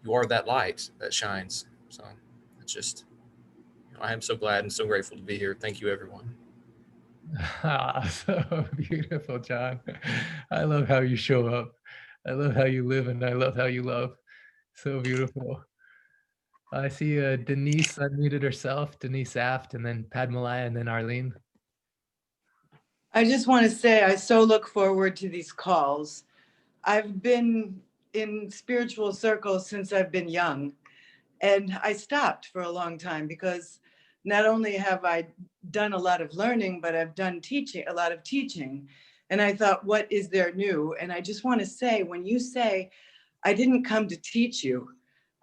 you are that light that shines. So it's just, you know, I am so glad and so grateful to be here. Thank you, everyone. So beautiful, John. I love how you show up. I love how you live, and I love how you love. So beautiful. I see Denise unmuted herself, Denise Aft, and then Padmalaya, and then Arlene. I just want to say I so look forward to these calls. I've been in spiritual circles since I've been young, and I stopped for a long time because not only have I done a lot of learning, but I've done a lot of teaching. And I thought, what is there new? And I just want to say, when you say, I didn't come to teach you,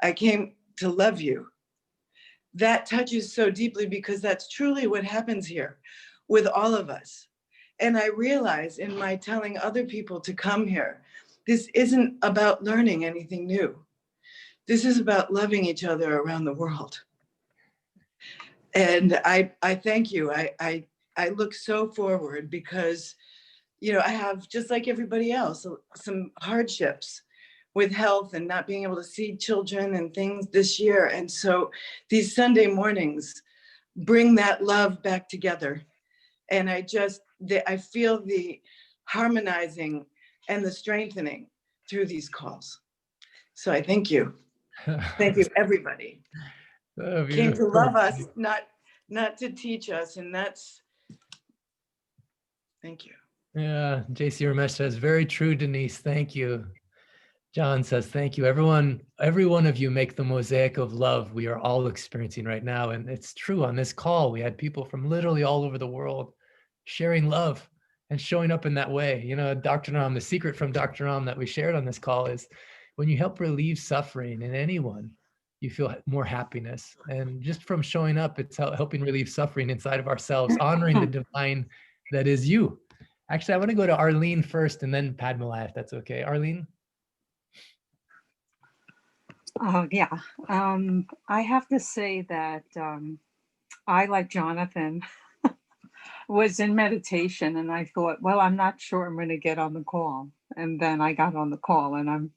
I came to love you, that touches so deeply, because that's truly what happens here with all of us. And I realize in my telling other people to come here, this isn't about learning anything new. This is about loving each other around the world. And I thank you. I look so forward because, you know, I have, just like everybody else, some hardships with health and not being able to see children and things this year. And so these Sunday mornings bring that love back together. And I feel the harmonizing and the strengthening through these calls. So I thank you. Thank you, everybody. Came to love us, not to teach us, and that's, thank you. Yeah, JC Ramesh says, very true, Denise, thank you. John says, thank you. Every one of you make the mosaic of love we are all experiencing right now. And it's true, on this call, we had people from literally all over the world sharing love and showing up in that way. You know, Dr. Naram, the secret from Dr. Naram that we shared on this call is when you help relieve suffering in anyone, you feel more happiness. And just from showing up, it's helping relieve suffering inside of ourselves, honoring the divine that is you. Actually, I want to go to Arlene first and then Padmala, if that's okay. Arlene? Oh, yeah. I have to say that I, like Jonathan, was in meditation and I thought, well, I'm not sure I'm going to get on the call. And then I got on the call and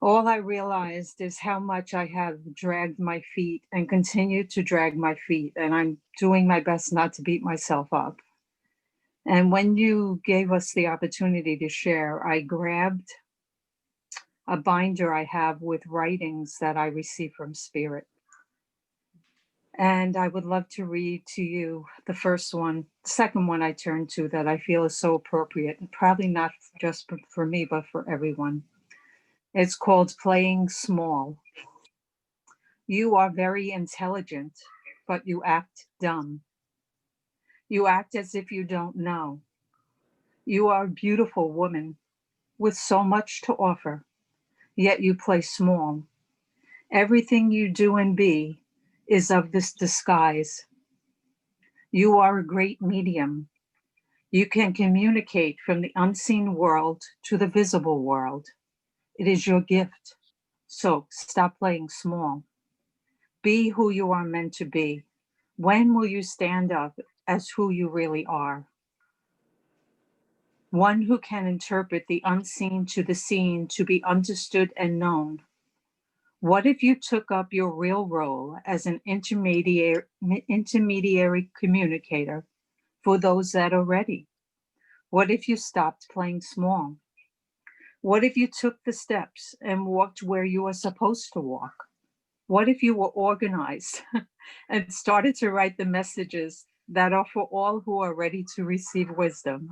all I realized is how much I have dragged my feet and continue to drag my feet. And I'm doing my best not to beat myself up. And when you gave us the opportunity to share, I grabbed a binder I have with writings that I received from Spirit. And I would love to read to you the first one, the second one I turned to that I feel is so appropriate, and probably not just for me, but for everyone. It's called Playing Small. You are very intelligent, but you act dumb. You act as if you don't know. You are a beautiful woman with so much to offer, yet you play small. Everything you do and be is of this disguise. You are a great medium. You can communicate from the unseen world to the visible world. It is your gift. So stop playing small. Be who you are meant to be. When will you stand up as who you really are? One who can interpret the unseen to the seen to be understood and known. What if you took up your real role as an intermediary communicator for those that are ready? What if you stopped playing small? What if you took the steps and walked where you are supposed to walk? What if you were organized and started to write the messages that are for all who are ready to receive wisdom?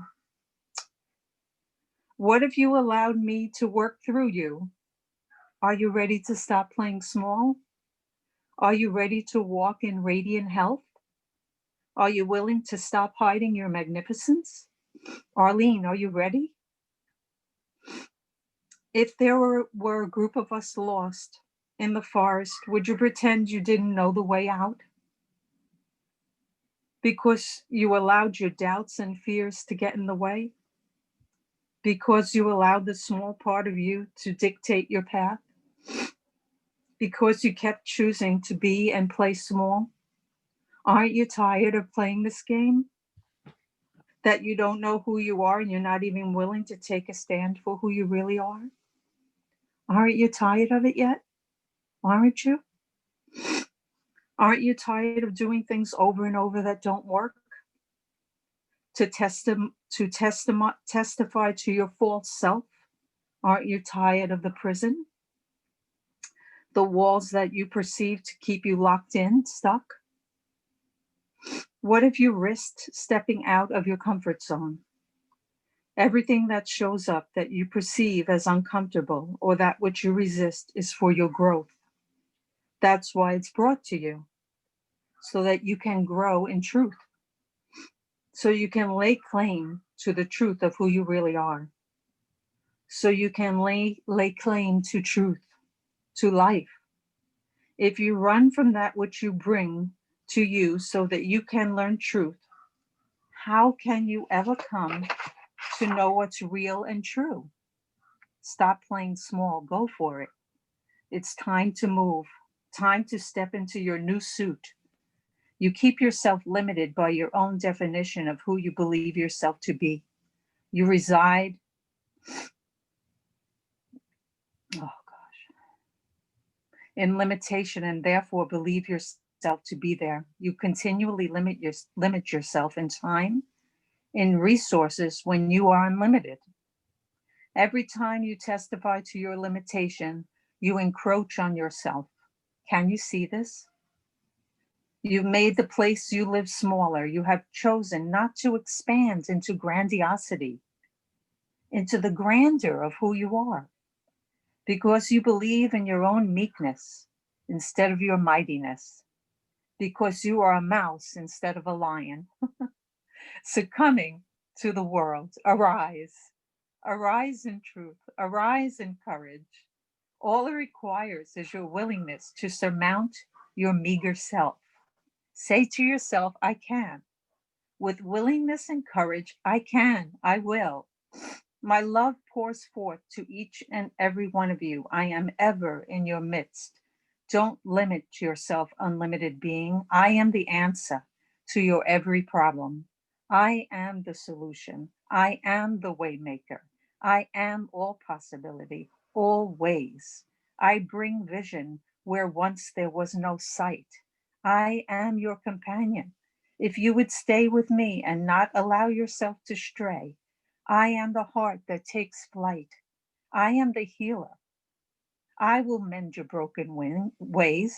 What if you allowed me to work through you? Are you ready to stop playing small? Are you ready to walk in radiant health? Are you willing to stop hiding your magnificence? Arlene, are you ready? If there were a group of us lost in the forest, would you pretend you didn't know the way out? Because you allowed your doubts and fears to get in the way? Because you allowed the small part of you to dictate your path? Because you kept choosing to be and play small? Aren't you tired of playing this game? That you don't know who you are and you're not even willing to take a stand for who you really are? Aren't you tired of it yet? Aren't you? Aren't you tired of doing things over and over that don't work? To testify to your false self? Aren't you tired of the prison? The walls that you perceive to keep you locked in, stuck? What if you risked stepping out of your comfort zone? Everything that shows up that you perceive as uncomfortable or that which you resist is for your growth. That's why it's brought to you, so that you can grow in truth, so you can lay claim to the truth of who you really are, so you can lay claim to truth, to life. If you run from that which you bring to you so that you can learn truth, how can you ever come to know what's real and true? Stop playing small, go for it. It's time to move, time to step into your new suit. You keep yourself limited by your own definition of who you believe yourself to be. You reside, in limitation and therefore believe yourself to be there. You continually limit yourself in time, in resources when you are unlimited. Every time you testify to your limitation, you encroach on yourself. Can you see this? You've made the place you live smaller. You have chosen not to expand into grandiosity, into the grandeur of who you are, because you believe in your own meekness instead of your mightiness, because you are a mouse instead of a lion. Succumbing to the world, arise. Arise in truth, arise in courage. All it requires is your willingness to surmount your meager self. Say to yourself, I can. With willingness and courage, I can, I will. My love pours forth to each and every one of you. I am ever in your midst. Don't limit yourself, unlimited being. I am the answer to your every problem. I am the solution. I am the way maker. I am all possibility, all ways. I bring vision where once there was no sight. I am your companion. If you would stay with me and not allow yourself to stray, I am the heart that takes flight. I am the healer. I will mend your broken ways.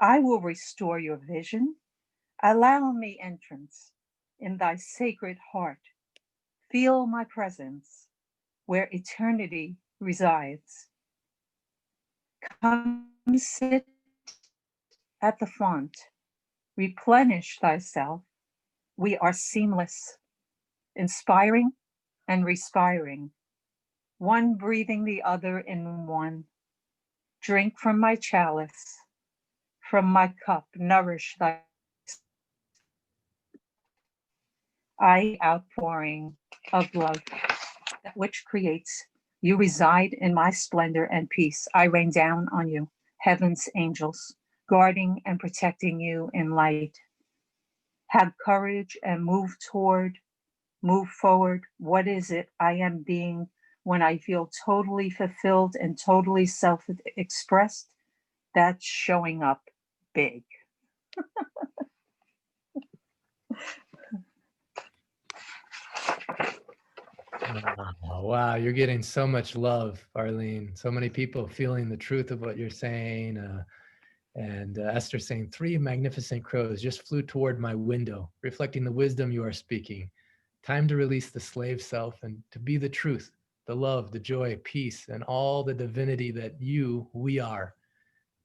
I will restore your vision. Allow me entrance in thy sacred heart. Feel my presence where eternity resides. Come sit at the font. Replenish thyself. We are seamless, inspiring and respiring, one breathing the other in one. Drink from my chalice, from my cup, nourish thy I outpouring of love, that which creates. You reside in my splendor and peace. I rain down on you, heaven's angels, guarding and protecting you in light. Have courage and move forward. What is it I am being when I feel totally fulfilled and totally self-expressed? That's showing up big. Oh, wow, you're getting so much love, Arlene. So many people feeling the truth of what you're saying. And Esther saying, 3 magnificent crows just flew toward my window, reflecting the wisdom you are speaking. Time to release the slave self and to be the truth, the love, the joy, peace, and all the divinity that we are.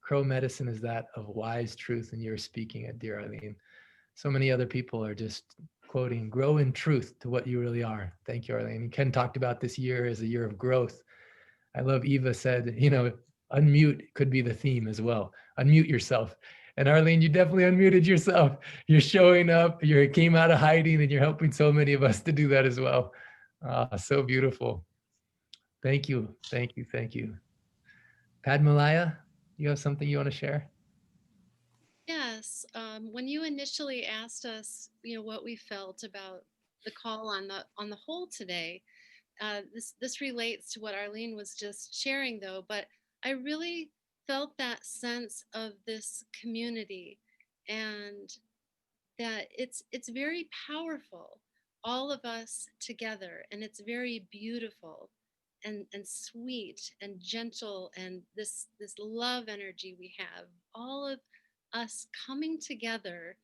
Crow medicine is that of wise truth, and you're speaking it, dear Arlene. So many other people are just quoting, grow in truth to what you really are. Thank you, Arlene. And Ken talked about this year as a year of growth. I love Eva said, unmute could be the theme as well. Unmute yourself. And Arlene, you definitely unmuted yourself. You're showing up, you came out of hiding, and you're helping so many of us to do that as well. So beautiful. Thank you, thank you, thank you. Padmalaya, you have something you want to share? Yes, when you initially asked us, what we felt about the call on the whole today, this relates to what Arlene was just sharing, though. But I really felt that sense of this community, and that it's very powerful, all of us together, and it's very beautiful and sweet and gentle, and this love energy we have, all of us coming together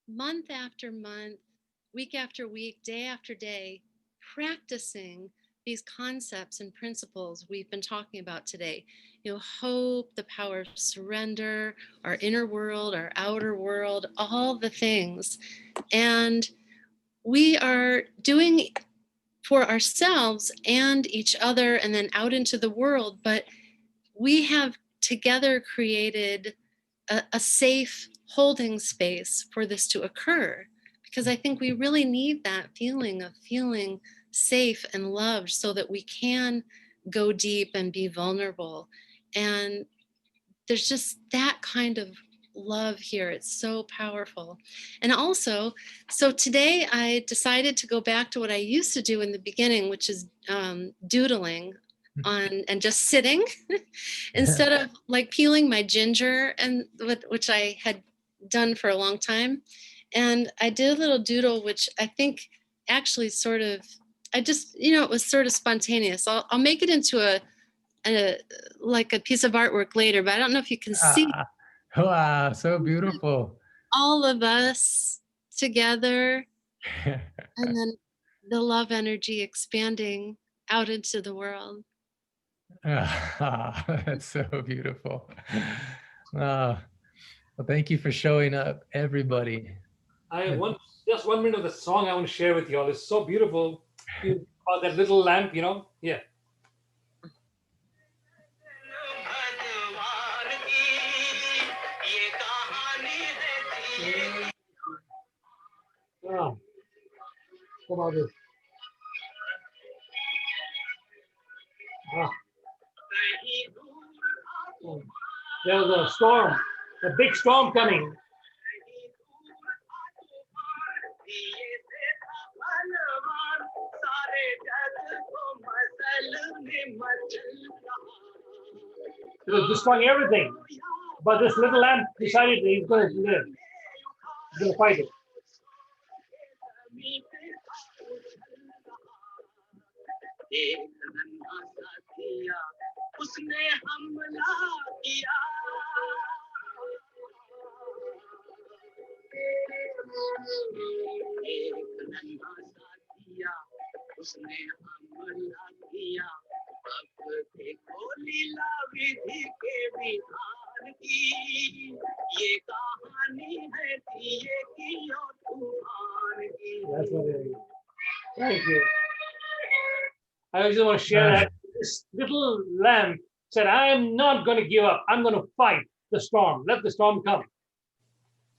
month after month, week after week, day after day, practicing these concepts and principles we've been talking about today. Hope, the power of surrender, our inner world, our outer world, all the things. And we are doing for ourselves and each other and then out into the world, but we have together created a safe holding space for this to occur, because I think we really need that feeling of feeling safe and loved so that we can go deep and be vulnerable. And there's just that kind of love here. It's so powerful. And also, so today I decided to go back to what I used to do in the beginning, which is doodling and just sitting instead of like peeling my ginger, and which I had done for a long time. And I did a little doodle, which I think actually sort of, it was sort of spontaneous. I'll make it into a like a piece of artwork later, but I don't know if you can see. Wow, so beautiful. All of us together, and then the love energy expanding out into the world. That's so beautiful. Well, thank you for showing up, everybody. I have just 1 minute of the song I want to share with you all. It's so beautiful. About that little lamp, Yeah. Oh. about this? Ah. There was a storm, a big storm coming. It was destroying everything. But this little lamb decided he's going to live. He's going to fight it. That's what it is. Thank you. I just want to share that this little lamb said, I'm not going to give up. I'm going to fight the storm. Let the storm come.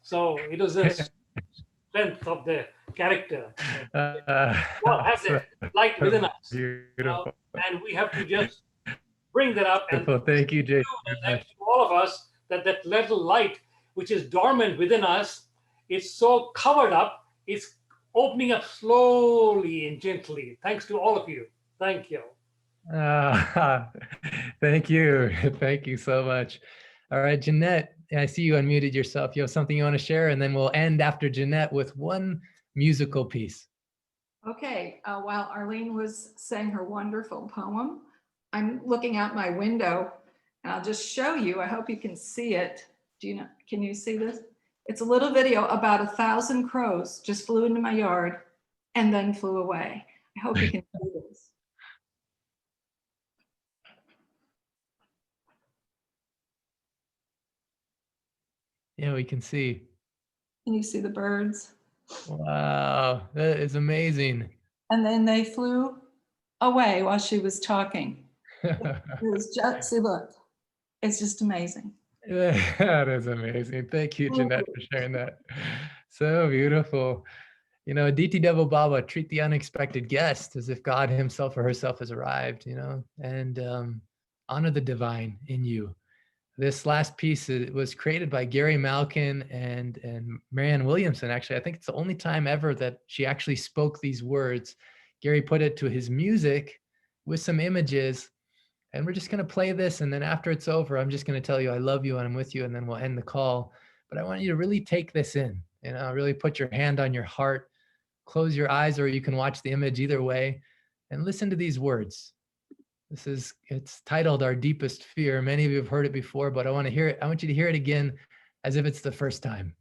So it was the strength of the character. God has a light within us. Beautiful. And we have to just bring that up. And thank you, Jay. Thank you to all of us that that little light, which is dormant within us, is so covered up, it's opening up slowly and gently. Thanks to all of you. Thank you. Thank you. Thank you so much. All right, Jeanette, I see you unmuted yourself. You have something you want to share, and then we'll end after Jeanette with one musical piece. Okay, while Arlene was saying her wonderful poem, I'm looking out my window and I'll just show you. I hope you can see it. Do you know, can you see this? It's a little video about 1,000 crows just flew into my yard and then flew away. I hope you can see this. Yeah, we can see. Can you see the birds? Wow, that is amazing. And then they flew away while she was talking. It was just, see, look, it's just amazing. That is amazing. Thank you, Jeanette, for sharing that. So beautiful. You know, Aditi Devo Baba, treat the unexpected guest as if God himself or herself has arrived, you know, and honor the divine in you. This last piece was created by Gary Malkin and Marianne Williamson. Actually, I think it's the only time ever that she actually spoke these words. Gary put it to his music with some images, and we're just going to play this. And then after it's over, I'm just going to tell you I love you and I'm with you, and then we'll end the call. But I want you to really take this in, you know, really put your hand on your heart, close your eyes, or you can watch the image either way, and listen to these words. It's titled Our Deepest Fear. Many of you have heard it before, but I want to hear it. I want you to hear it again as if it's the first time.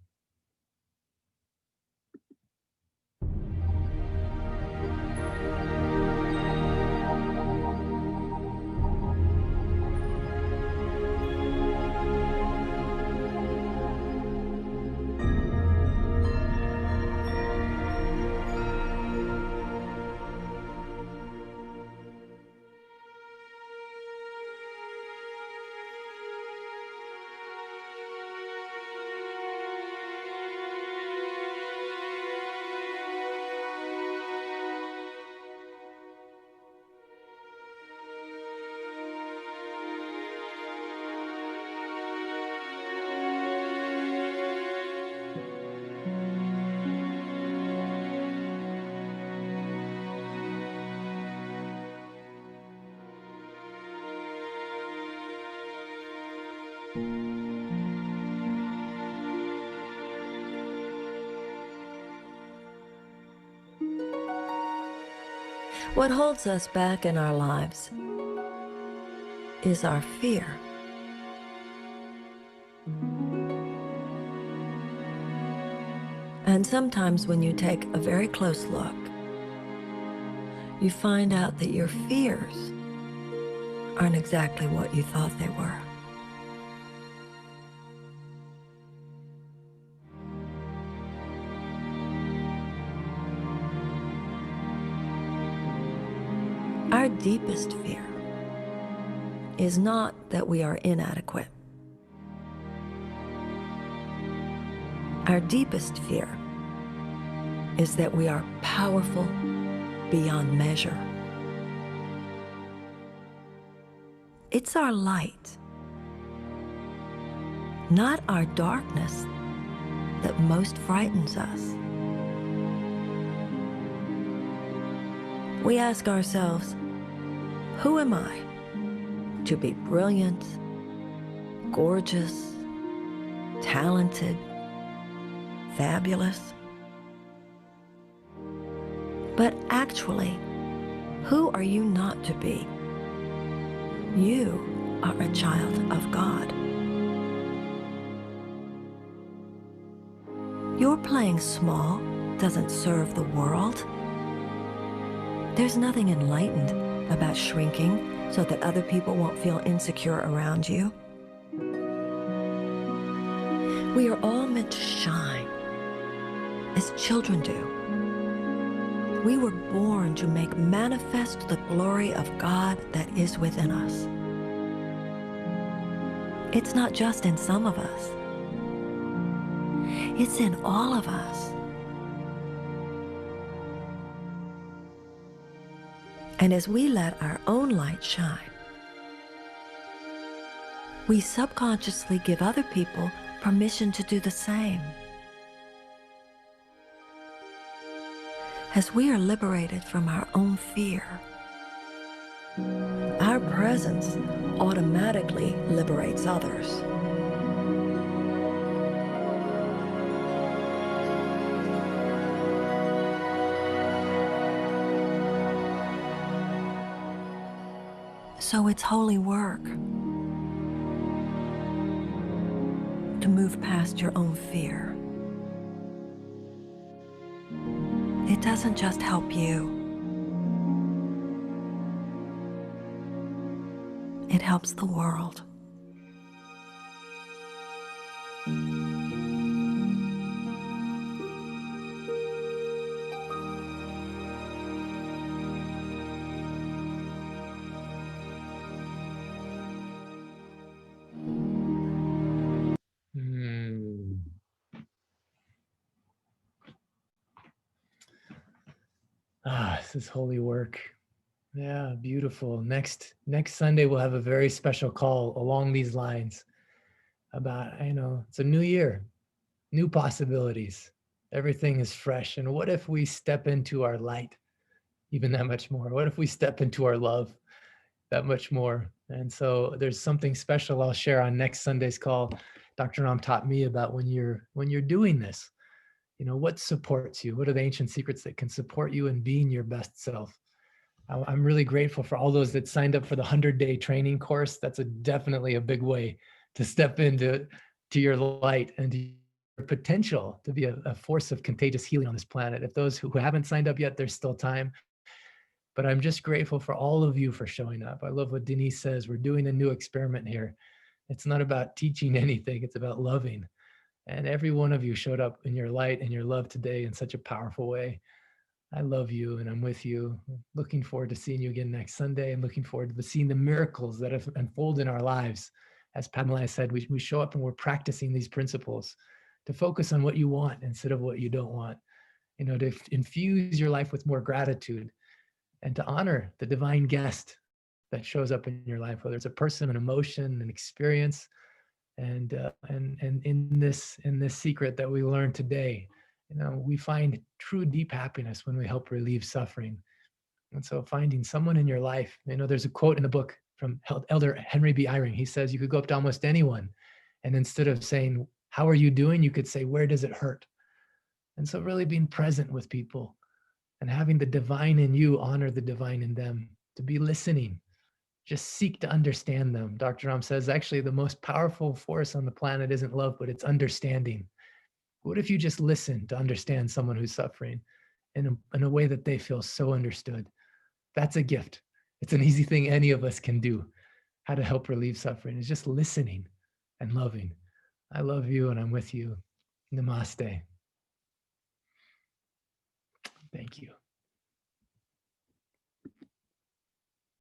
What holds us back in our lives is our fear. And sometimes when you take a very close look, you find out that your fears aren't exactly what you thought they were. Our deepest fear is not that we are inadequate. Our deepest fear is that we are powerful beyond measure. It's our light, not our darkness, that most frightens us. We ask ourselves, who am I to be brilliant, gorgeous, talented, fabulous? But actually, who are you not to be? You are a child of God. Your playing small doesn't serve the world. There's nothing enlightened about shrinking so that other people won't feel insecure around you. We are all meant to shine, as children do. We were born to make manifest the glory of God that is within us. It's not just in some of us. It's in all of us. And as we let our own light shine, we subconsciously give other people permission to do the same. As we are liberated from our own fear, our presence automatically liberates others. So it's holy work to move past your own fear. It doesn't just help you. It helps the world. This is holy work. Yeah, beautiful. Next Sunday, we'll have a very special call along these lines about, it's a new year, new possibilities. Everything is fresh. And what if we step into our light even that much more? What if we step into our love that much more? And so there's something special I'll share on next Sunday's call. Dr. Naram taught me about when you're doing this. What supports you? What are the ancient secrets that can support you in being your best self? I'm really grateful for all those that signed up for the 100-day training course. That's definitely a big way to step into your light and to your potential to be a force of contagious healing on this planet. If those who haven't signed up yet, there's still time. But I'm just grateful for all of you for showing up. I love what Denise says. We're doing a new experiment here. It's not about teaching anything. It's about loving. And every one of you showed up in your light and your love today in such a powerful way. I love you and I'm with you. Looking forward to seeing you again next Sunday and looking forward to seeing the miracles that have unfolded in our lives. As Pamela said, we show up and we're practicing these principles to focus on what you want instead of what you don't want. To infuse your life with more gratitude and to honor the divine guest that shows up in your life, whether it's a person, an emotion, an experience. And in this secret that we learned today, we find true deep happiness when we help relieve suffering. And so finding someone in your life, there's a quote in the book from Elder Henry B. Eyring. He says you could go up to almost anyone, and instead of saying, how are you doing? You could say, where does it hurt? And so really being present with people and having the divine in you honor the divine in them, to be listening. Just seek to understand them. Dr. Naram says, actually, the most powerful force on the planet isn't love, but it's understanding. What if you just listen to understand someone who's suffering in a way that they feel so understood? That's a gift. It's an easy thing any of us can do. How to help relieve suffering is just listening and loving. I love you and I'm with you. Namaste. Thank you.